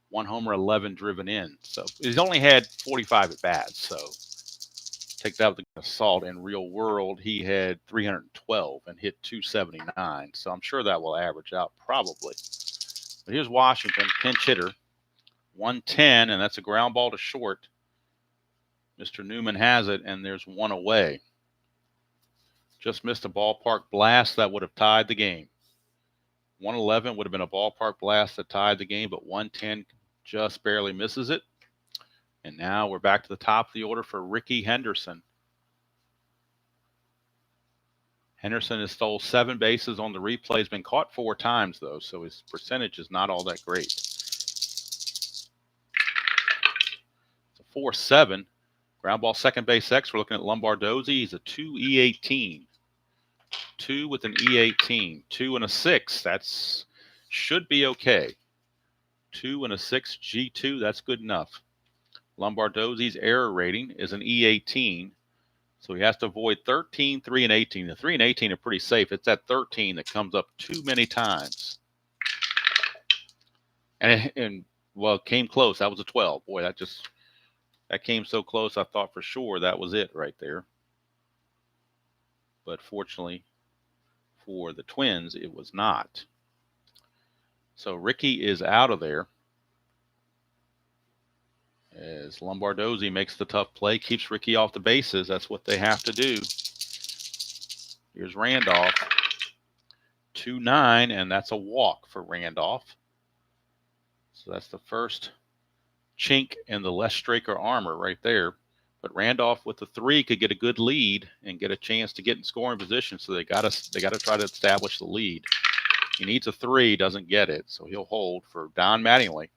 1 homer, 11 driven in. So he's only had 45 at bats. So take that with a salt. In real world, he had 312 and hit 279. So I'm sure that will average out probably. But here's Washington, pinch hitter, 110, and that's a ground ball to short. Mr. Newman has it, and there's one away. Just missed a ballpark blast that would have tied the game. 111 would have been a ballpark blast that tied the game, but 110 just barely misses it. And now we're back to the top of the order for Ricky Henderson. Henderson has stole 7 bases on the replay. He's been caught 4 times, though, so his percentage is not all that great. It's a 4-7. Ground ball second base X. We're looking at Lombardozzi. He's a 2 E18. 2 with an E18. 2 and a 6. That's should be okay. 2 and a 6 G2. That's good enough. Lombardozzi's error rating is an E18. So he has to avoid 13, 3, and 18. The 3 and 18 are pretty safe. It's that 13 that comes up too many times. And well, it came close. That was a 12. Boy, that came so close, I thought for sure that was it right there. But fortunately for the Twins, it was not. So Ricky is out of there as Lombardozzi makes the tough play, keeps Ricky off the bases. That's what they have to do. Here's Randolph, 2-9, and that's a walk for Randolph. So that's the first chink in the Les Straker armor right there. But Randolph with the 3 could get a good lead and get a chance to get in scoring position. So they got to try to establish the lead. He needs a 3, doesn't get it, so he'll hold for Don Mattingly.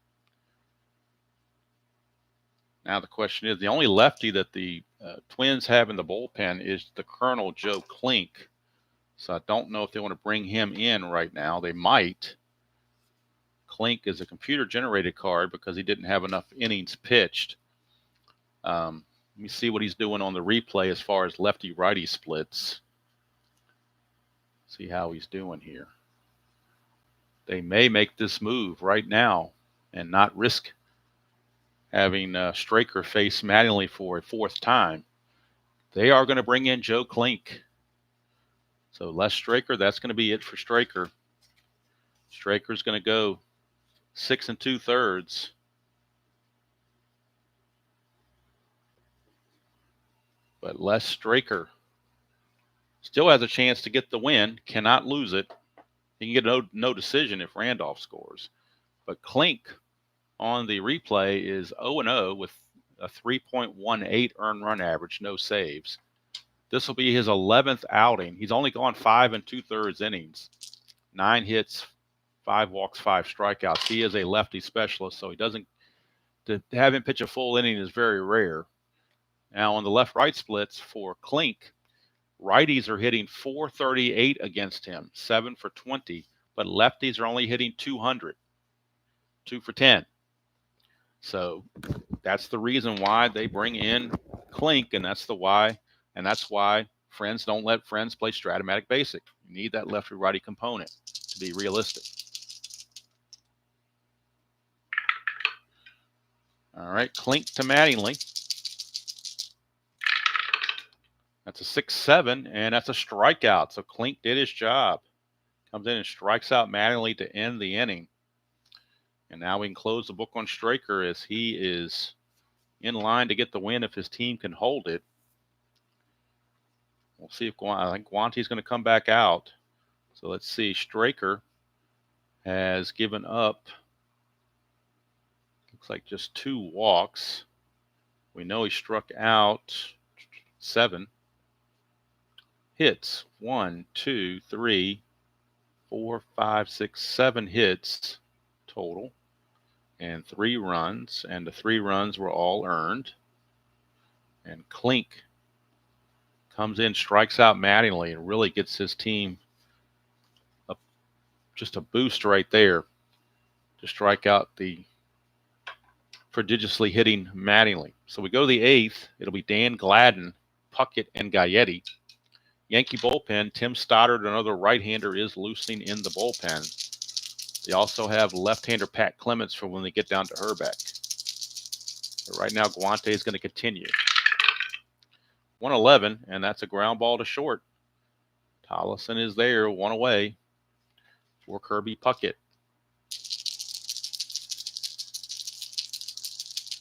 Now the question is, the only lefty that the Twins have in the bullpen is the Colonel Joe Klink. So I don't know if they want to bring him in right now. They might. Klink is a computer-generated card because he didn't have enough innings pitched. Let me see what he's doing on the replay as far as lefty-righty splits. See how he's doing here. They may make this move right now and not risk having Straker face Mattingly for a 4th time. They are going to bring in Joe Klink. So Les Straker, that's going to be it for Straker. Straker's going to go 6 2/3. But Les Straker still has a chance to get the win, cannot lose it. He can get no decision if Randolph scores. But Klink on the replay is 0-0 with a 3.18 earned run average, no saves. This will be his 11th outing. He's only gone 5 2/3 innings, 9 hits, 5 walks, 5 strikeouts. He is a lefty specialist, so he doesn't. To have him pitch a full inning is very rare. Now on the left-right splits for Klink, righties are hitting 438 against him, 7 for 20, but lefties are only hitting 200, 2 for 10. So that's the reason why they bring in Klink, and that's why friends don't let friends play Strat-O-Matic Basic. You need that lefty-righty component to be realistic. All right, Klink to Mattingly. That's a 6-7, and that's a strikeout. So Klink did his job. Comes in and strikes out Mattingly to end the inning. And now we can close the book on Straker as he is in line to get the win if his team can hold it. We'll see if I think Guante's going to come back out. So let's see. Straker has given up, looks like just 2 walks. We know he struck out 7. hits. 1, 2, 3, 4, 5, 6, 7 hits total, and 3 runs, and the 3 runs were all earned. And Klink comes in, strikes out Mattingly, and really gets his team just a boost right there to strike out the prodigiously hitting Mattingly. So we go to the 8th. It'll be Dan Gladden, Puckett, and Gaetti. Yankee bullpen, Tim Stoddard, another right-hander, is loosening in the bullpen. They also have left-hander Pat Clements for when they get down to Herbeck. But right now, Guante is going to continue. 111, and that's a ground ball to short. Tollison is there, one away for Kirby Puckett.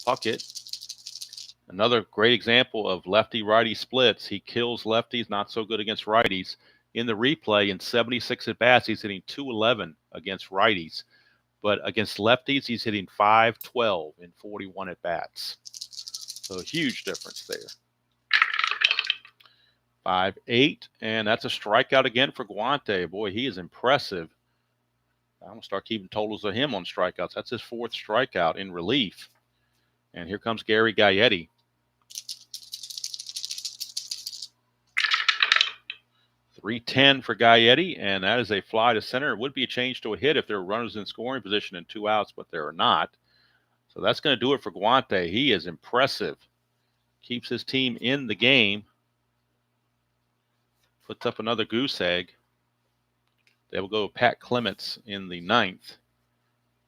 Puckett, another great example of lefty-righty splits. He kills lefties, not so good against righties. In the replay, in 76 at-bats, he's hitting .211 against righties. But against lefties, he's hitting .512 in 41 at-bats. So a huge difference there. 5-8, and that's a strikeout again for Guante. Boy, he is impressive. I'm going to start keeping totals of him on strikeouts. That's his 4th strikeout in relief. And here comes Gary Gaetti. 310 for Gaetti, and that is a fly to center. It would be a change to a hit if there were runners in scoring position and 2 outs, but there are not. So that's going to do it for Guante. He is impressive. Keeps his team in the game. Puts up another goose egg. They will go Pat Clements in the 9th.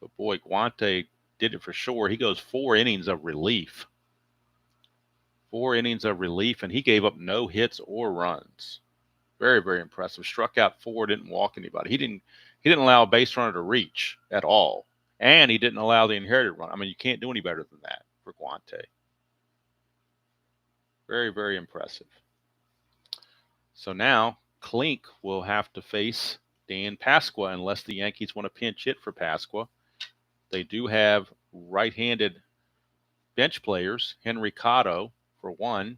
But boy, Guante did it for sure. He goes 4 innings of relief. 4 innings of relief, and he gave up no hits or runs. Very, very impressive. Struck out 4, didn't walk anybody. He didn't allow a base runner to reach at all. And he didn't allow the inherited run. I mean, you can't do any better than that for Guante. Very, very impressive. So now Klink will have to face Dan Pasqua unless the Yankees want to pinch hit for Pasqua. They do have right-handed bench players. Henry Cotto, for one.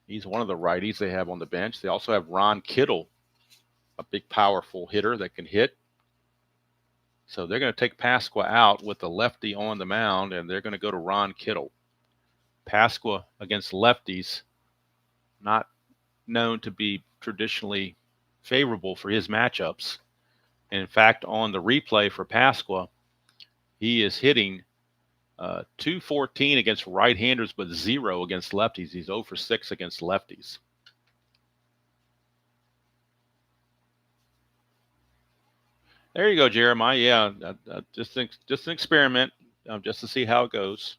He's one of the righties they have on the bench. They also have Ron Kittle, a big, powerful hitter that can hit. So they're going to take Pasqua out with the lefty on the mound, and they're going to go to Ron Kittle. Pasqua against lefties, not known to be traditionally favorable for his matchups. And in fact, on the replay for Pasqua, he is hitting .214 against right-handers, but 0 against lefties. He's 0 for 6 against lefties. There you go, Jeremiah. Yeah, just an experiment, just to see how it goes.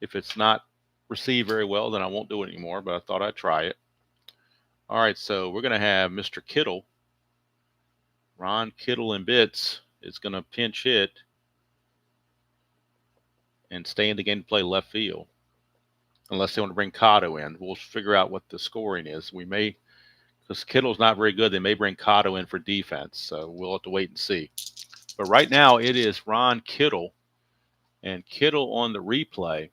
If it's not received very well, then I won't do it anymore, but I thought I'd try it. All right, so we're going to have Mr. Kittle. Ron Kittle in bits is going to pinch hit and stay in the game to play left field. Unless they want to bring Cotto in. We'll figure out what the scoring is. We may, because Kittle's not very good, they may bring Cotto in for defense. So we'll have to wait and see. But right now it is Ron Kittle. And Kittle on the replay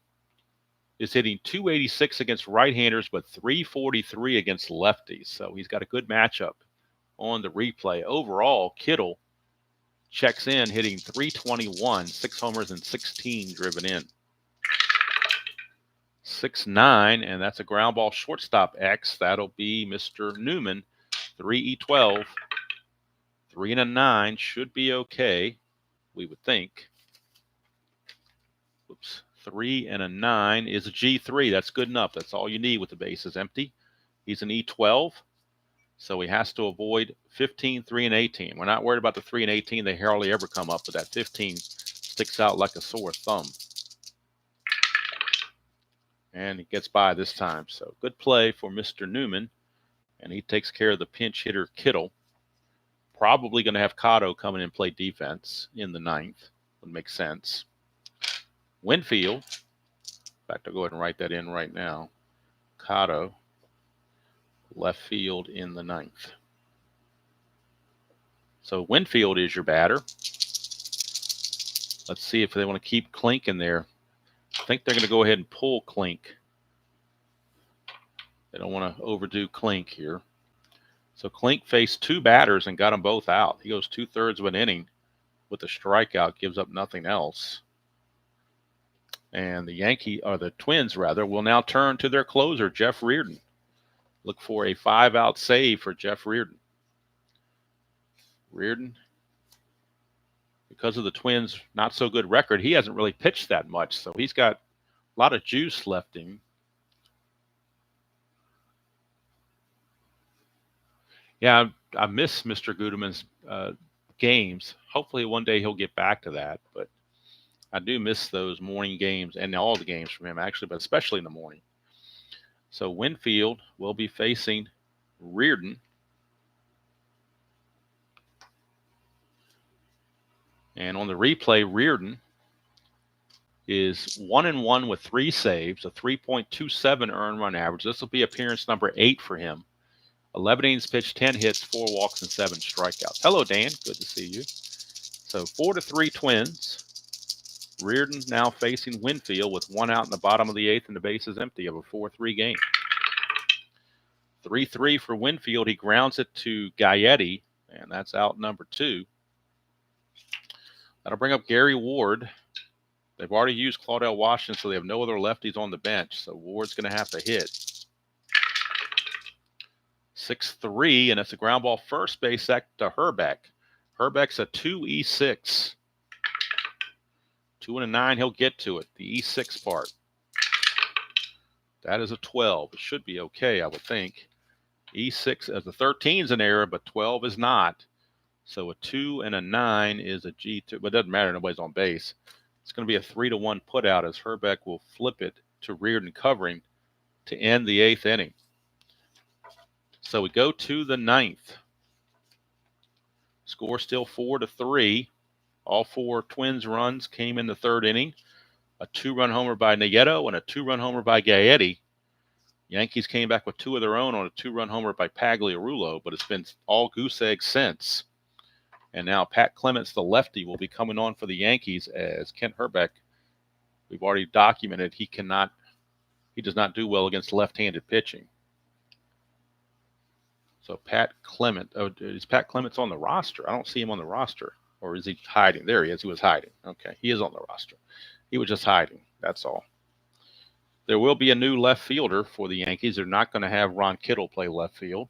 is hitting .286 against right-handers, but .343 against lefties. So he's got a good matchup on the replay. Overall, Kittle checks in, hitting .321, 6 homers and 16 driven in. 6-9, and that's a ground ball shortstop X. That'll be Mr. Newman. 3-12. 3 and a 9 should be okay, we would think. Oops. 3 and a 9 is a G3. That's good enough. That's all you need with the bases empty. He's an E12, so he has to avoid 15, 3, and 18. We're not worried about the 3 and 18. They hardly ever come up, but that 15 sticks out like a sore thumb. And he gets by this time. So good play for Mr. Newman. And he takes care of the pinch hitter Kittle. Probably going to have Cotto come in and play defense in the 9th. Would make sense. Winfield. In fact, I'll go ahead and write that in right now. Cotto, left field in the 9th. So Winfield is your batter. Let's see if they want to keep Klink in there. I think they're going to go ahead and pull Klink. They don't want to overdo Klink here. So Klink faced 2 batters and got them both out. He goes 2/3 of an inning with a strikeout, gives up nothing else. And the Twins rather, will now turn to their closer, Jeff Reardon. Look for a 5-out save for Jeff Reardon. Reardon, because of the Twins' not so good record, he hasn't really pitched that much, so he's got a lot of juice left in him. Yeah, I miss Mr. Guterman's games. Hopefully one day he'll get back to that, but I do miss those morning games and all the games from him, actually, but especially in the morning. So Winfield will be facing Reardon. And on the replay, Reardon is 1-1 with 3 saves, a 3.27 earned run average. This will be appearance number 8 for him. 11 innings pitched, 10 hits, 4 walks, and 7 strikeouts. Hello, Dan. Good to see you. So 4-3 Twins. Reardon now facing Winfield with 1 out in the bottom of the 8th and the bases empty of a 4-3 game. 3-3 for Winfield. He grounds it to Gaetti, and that's out number 2. That'll bring up Gary Ward. They've already used Claudell Washington, so they have no other lefties on the bench. So Ward's going to have to hit. 6-3, and it's a ground ball first base to Herbeck. Herbeck's a 2-E6. 2 and a 9, he'll get to it. The E6 part. That is a 12. It should be okay, I would think. E6 as the 13 is an error, but 12 is not. So a 2 and a 9 is a G2, but it doesn't matter. Nobody's on base. It's going to be a 3-1 put out as Herbeck will flip it to Reardon covering to end the 8th inning. So we go to the 9th. Score still 4-3. All 4 Twins runs came in the 3rd inning. A 2-run homer by Nieto and a 2-run homer by Gaetti. Yankees came back with 2 of their own on a 2-run homer by Pagliarulo, but it's been all goose eggs since. And now Pat Clements, the lefty, will be coming on for the Yankees as Kent Herbeck, we've already documented, he does not do well against left-handed pitching. So Pat Clement, is Pat Clements on the roster? I don't see him on the roster. Or is he hiding? There he is. He was hiding. Okay, he is on the roster. He was just hiding. That's all. There will be a new left fielder for the Yankees. They're not going to have Ron Kittle play left field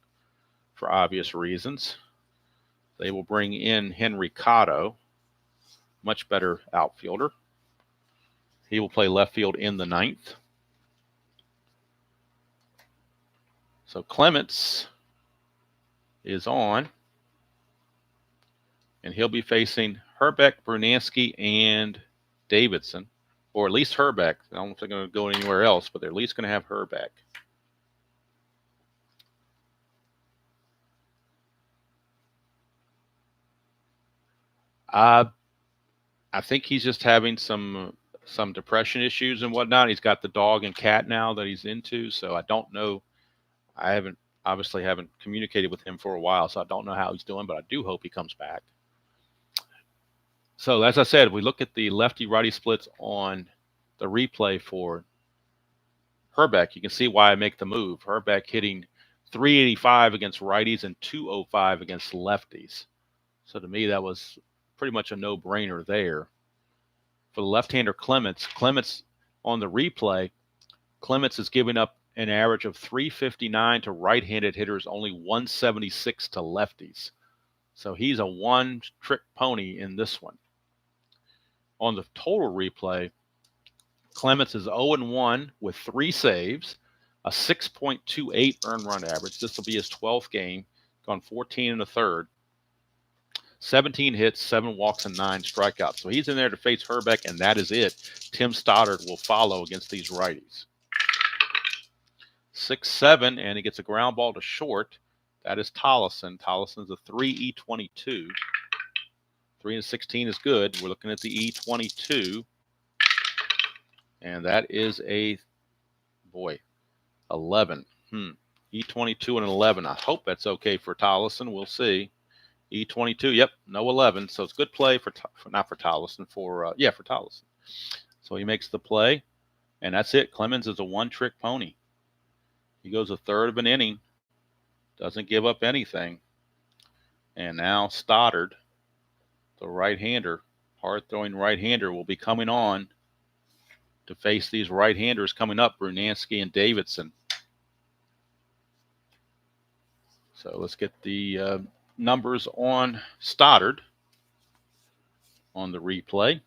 for obvious reasons. They will bring in Henry Cotto, much better outfielder. He will play left field in the 9th. So Clements is on. And he'll be facing Herbeck, Brunansky, and Davidson. Or at least Herbeck. I don't think they're going to go anywhere else, but they're at least going to have Herbeck. I think he's just having some depression issues and whatnot. He's got the dog and cat now that he's into, so I don't know. I obviously haven't communicated with him for a while, so I don't know how he's doing, but I do hope he comes back. So as I said, we look at the lefty-righty splits on the replay for Herbeck. You can see why I make the move. Herbeck hitting 385 against righties and 205 against lefties. So to me, that was pretty much a no-brainer there. For the left-hander Clements on the replay, Clements is giving up an average of 359 to right-handed hitters, only 176 to lefties. So he's a one-trick pony in this one. On the total replay, Clements is 0-1 with 3 saves, a 6.28 earned run average. This will be his 12th game, gone 14 1/3. 17 hits, 7 walks, and 9 strikeouts. So he's in there to face Herbeck, and that is it. Tim Stoddard will follow against these righties. 6-7, and he gets a ground ball to short. That is Tollison. Tollison's a 3-E22. 3-16 is good. We're looking at the E22. And that is a, 11. E22 and 11. I hope that's okay for Tollison. We'll see. E22, yep, no 11. So it's good play for not for Tollison, for Tollison. So he makes the play, and that's it. Clemens is a one-trick pony. He goes a third of an inning, doesn't give up anything. And now Stoddard, the right-hander, hard-throwing right-hander, will be coming on to face these right-handers coming up, Brunansky and Davidson. So let's get the numbers on Stoddard on the replay.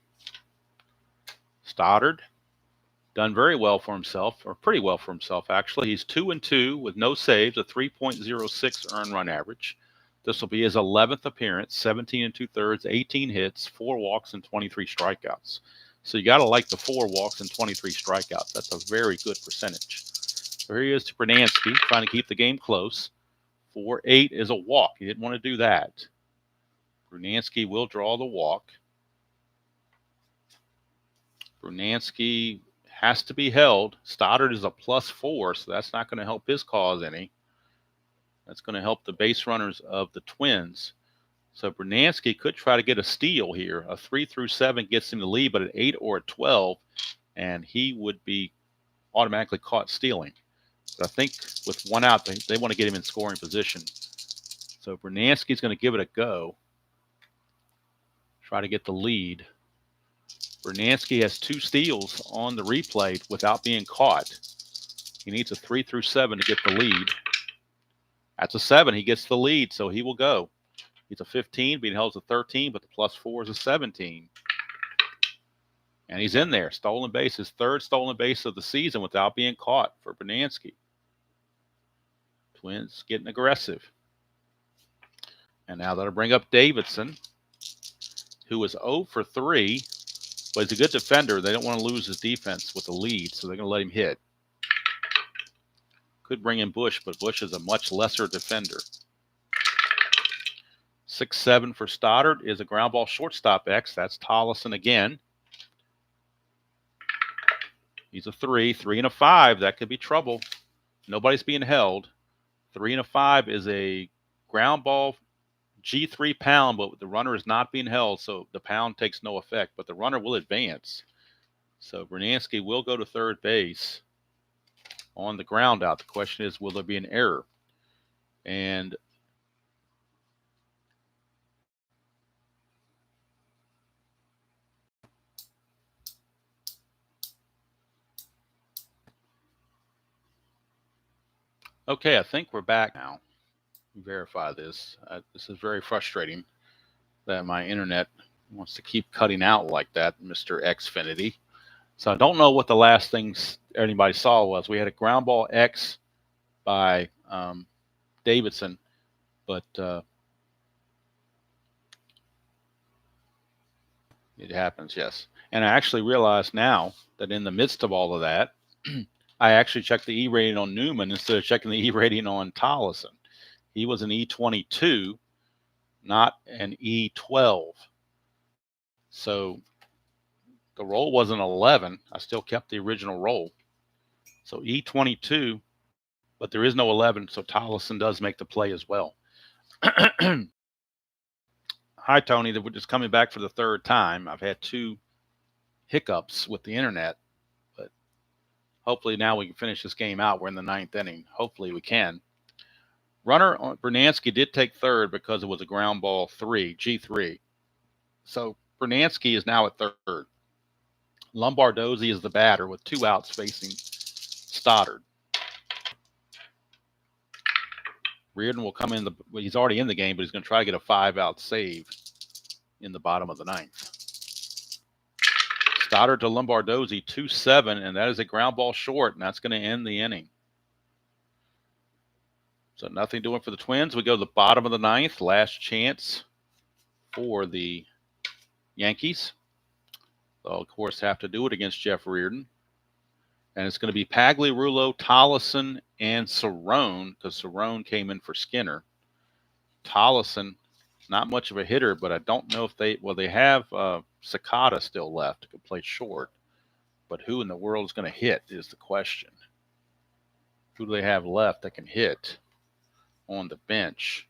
Stoddard done very well for himself, or pretty well for himself, actually. He's 2-2 with no saves, a 3.06 earned run average. This will be his 11th appearance, 17 2/3, 18 hits, 4 walks, and 23 strikeouts. So you got to like the 4 walks and 23 strikeouts. That's a very good percentage. So here he is to Brunansky, trying to keep the game close. 4-8 is a walk. He didn't want to do that. Brunansky will draw the walk. Brunansky has to be held. Stoddard is a +4, so that's not going to help his cause any. That's going to help the base runners of the Twins. So Brunansky could try to get a steal here. A 3 through 7 gets him the lead, but at 8 or at 12, and he would be automatically caught stealing. But I think with 1 out, they want to get him in scoring position. So Brunansky's going to give it a go. Try to get the lead. Brunansky has 2 steals on the replay without being caught. He needs a 3 through 7 to get the lead. That's a 7. He gets the lead, so he will go. He's a 15, being held as a 13, but the +4 is a 17. And he's in there. Stolen base, his 3rd stolen base of the season without being caught for Brunansky. Twins getting aggressive. And now that'll bring up Davidson, who is 0 for 3, but he's a good defender. They don't want to lose his defense with the lead, so they're going to let him hit. Could bring in Bush, but Bush is a much lesser defender. 6-7 for Stoddard is a ground ball shortstop X. That's Tollison again. He's a 3, 3 and a 5. That could be trouble. Nobody's being held. 3 and a 5 is a ground ball G3 pound, but the runner is not being held, so the pound takes no effect, but the runner will advance. So Brunansky will go to third base on the ground out. The question is, will there be an error? And okay, I think we're back now. Verify this. This is very frustrating that my internet wants to keep cutting out like that, Mr. Xfinity. So I don't know what the last things anybody saw was. We had a ground ball X by Davidson, but it happens, yes. And I actually realized now that in the midst of all of that, I actually checked the E rating on Newman instead of checking the E rating on Tollison. He was an E22, not an E12. So the roll wasn't 11. I still kept the original roll. So E22, but there is no 11, so Tollison does make the play as well. Hi, Tony. We're just coming back for the 3rd time. I've had 2 hiccups with the internet, but hopefully now we can finish this game out. We're in the 9th inning. Hopefully we can. Runner on Brunansky did take 3rd because it was a ground ball 3, G3. So Brunansky is now at 3rd. Lombardozzi is the batter with 2 outs facing Stoddard. Reardon will come in. He's already in the game, but he's going to try to get a 5-out save in the bottom of the 9th. Stoddard to Lombardozzi, 2-7, and that is a ground ball short, and that's going to end the inning. So nothing doing for the Twins. We go to the bottom of the 9th, last chance for the Yankees. They'll, of course, have to do it against Jeff Reardon. And it's going to be Pagliarulo, Tollison, and Cerrone, because Cerrone came in for Skinner. Tollison, not much of a hitter, but I don't know if they have Sakata still left to play short. But who in the world is going to hit is the question. Who do they have left that can hit on the bench?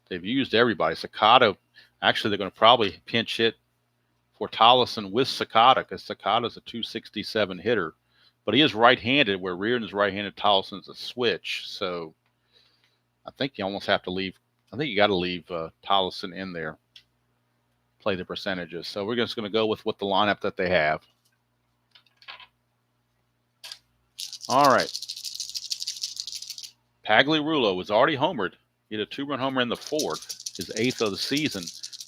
They've used everybody. Sakata, actually, they're going to probably pinch hit for Tollison with Sakata, because Sakata's a 267 hitter. but he is right-handed, where Reardon's right-handed, Tollison's a switch. So I think you almost have to leave. I think you got to leave Tollison in there, play the percentages. So we're just going to go with what the lineup that they have. All right. Pagliarulo was already homered. He had a 2-run homer in the 4th, his 8th of the season.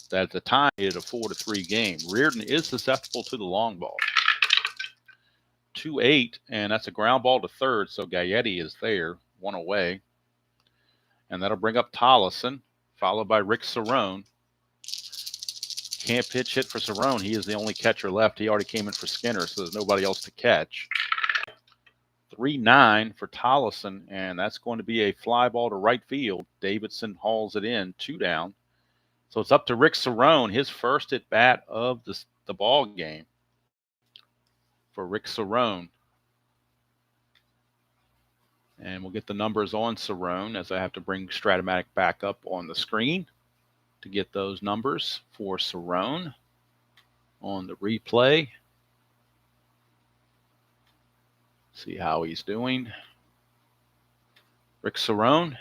That at the time he had a 4-3 game. Reardon is susceptible to the long ball. 2-8, and that's a ground ball to third, so Gaetti is there, 1 away. And that'll bring up Tollison, followed by Rick Cerrone. Can't pitch hit for Cerrone. He is the only catcher left. He already came in for Skinner, so there's nobody else to catch. 3-9 for Tollison, and that's going to be a fly ball to right field. Davidson hauls it in, 2 down. So it's up to Rick Cerrone, his first at bat of the ball game for Rick Cerrone. And we'll get the numbers on Cerrone as I have to bring Strat-O-Matic back up on the screen to get those numbers for Cerrone on the replay. See how he's doing. Rick Cerrone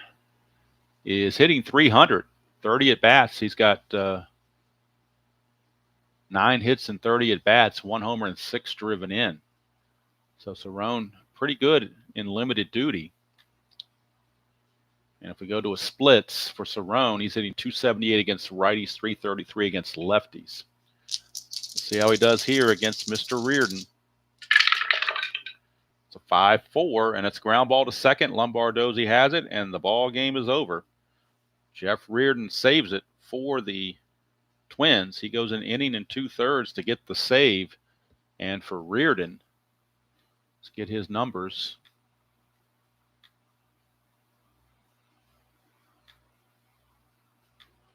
is hitting 300, 30 at bats. He's got 9 hits and 30 at bats, 1 homer and 6 driven in. So Cerrone pretty good in limited duty. And if we go to a splits for Cerrone, he's hitting 278 against righties, 333 against lefties. Let's see how he does here against Mr. Reardon. It's a 5-4, and it's ground ball to second. Lombardozzi has it, and the ball game is over. Jeff Reardon saves it for the Twins. He goes an inning and 2/3 to get the save. And for Reardon, let's get his numbers.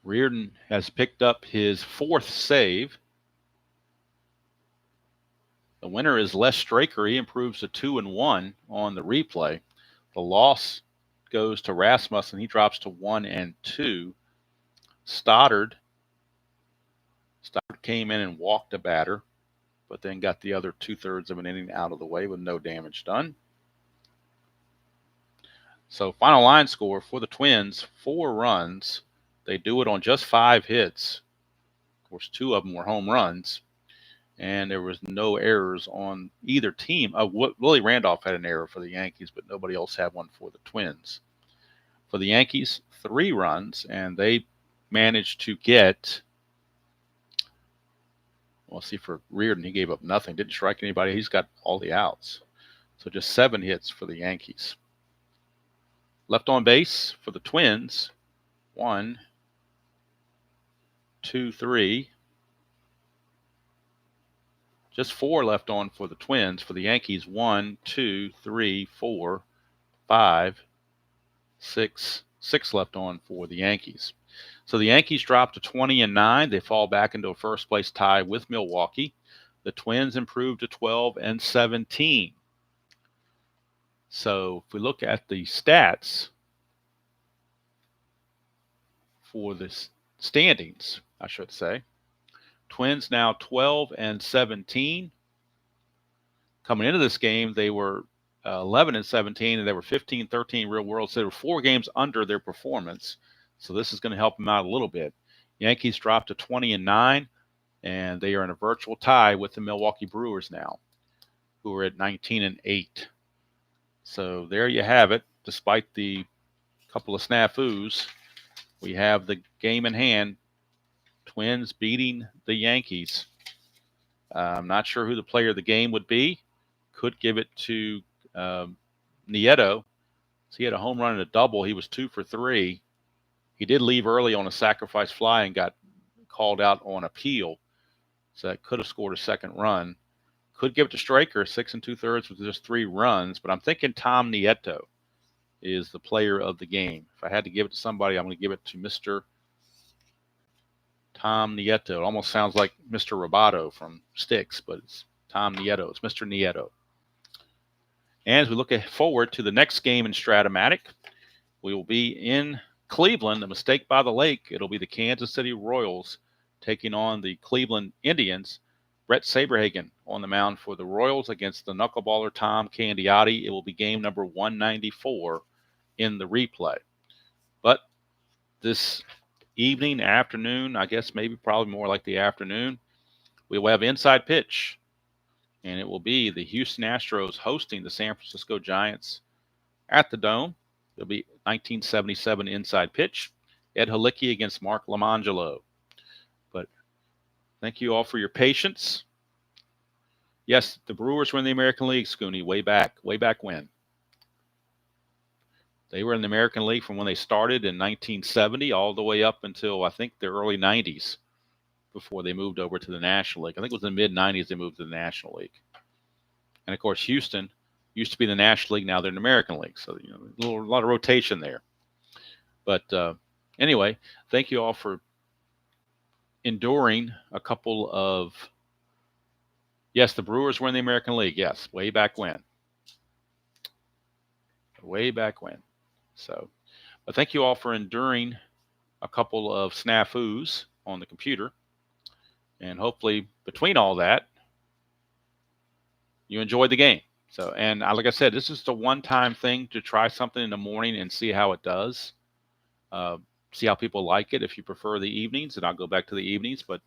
Reardon has picked up his 4th save. The winner is Les Straker. He improves to 2-1 on the replay. The loss goes to Rasmussen. He drops to 1-2. Stoddard came in and walked a batter, but then got the other 2/3 of an inning out of the way with no damage done. So final line score for the Twins, 4 runs. They do it on just 5 hits. Of course, 2 of them were home runs. And there was no errors on either team. Willie Randolph had an error for the Yankees, but nobody else had one for the Twins. For the Yankees, 3 runs, and they managed to get, well, see, for Reardon, he gave up nothing, didn't strike anybody. He's got all the outs. So just 7 hits for the Yankees. Left on base for the Twins, 1, 2, 3. Just 4 left on for the Twins. For the Yankees, 1, 2, 3, 4, 5, 6. 6 left on for the Yankees. So the Yankees drop to 20-9. They fall back into a first-place tie with Milwaukee. The Twins improve to 12-17. So if we look at the stats for the standings, I should say, Twins now 12-17. Coming into this game, they were 11-17, and they were 15-13 real world. So they were 4 games under their performance. So this is going to help them out a little bit. Yankees dropped to 20-9, and they are in a virtual tie with the Milwaukee Brewers now, who are at 19-8. So there you have it. Despite the couple of snafus, we have the game in hand. Twins beating the Yankees. I'm not sure who the player of the game would be. Could give it to Nieto. So he had a home run and a double. He was 2 for 3. He did leave early on a sacrifice fly and got called out on appeal. So that could have scored a second run. Could give it to Straker, 6 2/3 with just 3 runs. But I'm thinking Tom Nieto is the player of the game. If I had to give it to somebody, I'm going to give it to Mr. Tom Nieto. It almost sounds like Mr. Roboto from Styx, but it's Tom Nieto. It's Mr. Nieto. And as we look forward to the next game in Strat-O-Matic, we will be in Cleveland, a mistake by the lake. It'll be the Kansas City Royals taking on the Cleveland Indians. Brett Saberhagen on the mound for the Royals against the knuckleballer Tom Candiotti. It will be game number 194 in the replay. But this evening, afternoon, I guess maybe probably more like the afternoon, we will have inside pitch, and it will be the Houston Astros hosting the San Francisco Giants at the Dome. It'll be 1977 inside pitch. Ed Halicki against Mark Lamangelo. But thank you all for your patience. Yes, the Brewers were in the American League, Scooney, way back when. They were in the American League from when they started in 1970 all the way up until I think the early 90s before they moved over to the National League. I think it was in the mid 90s they moved to the National League. And of course, Houston used to be in the National League. Now they're in the American League. So, a lot of rotation there. But anyway, thank you all for enduring a couple of. Yes, the Brewers were in the American League. Yes, way back when. Way back when. So, but thank you all for enduring a couple of snafus on the computer. And hopefully, between all that, you enjoyed the game. So, and like I said, this is the one-time thing to try something in the morning and see how it does. See how people like it. If you prefer the evenings, and I'll go back to the evenings, but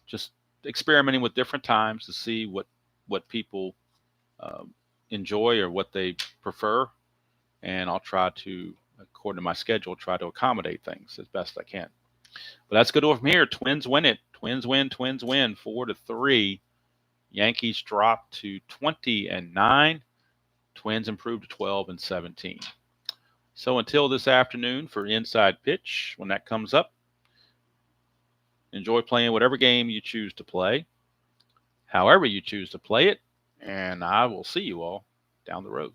just experimenting with different times to see what people enjoy or what they prefer, and I'll try to, according to my schedule, try to accommodate things as best I can. But that's good over from here. Twins win it. Twins win. 4-3. Yankees drop to 20-9. Twins improve to 12-17. So until this afternoon for Inside Pitch, when that comes up, enjoy playing whatever game you choose to play, however you choose to play it, and I will see you all down the road.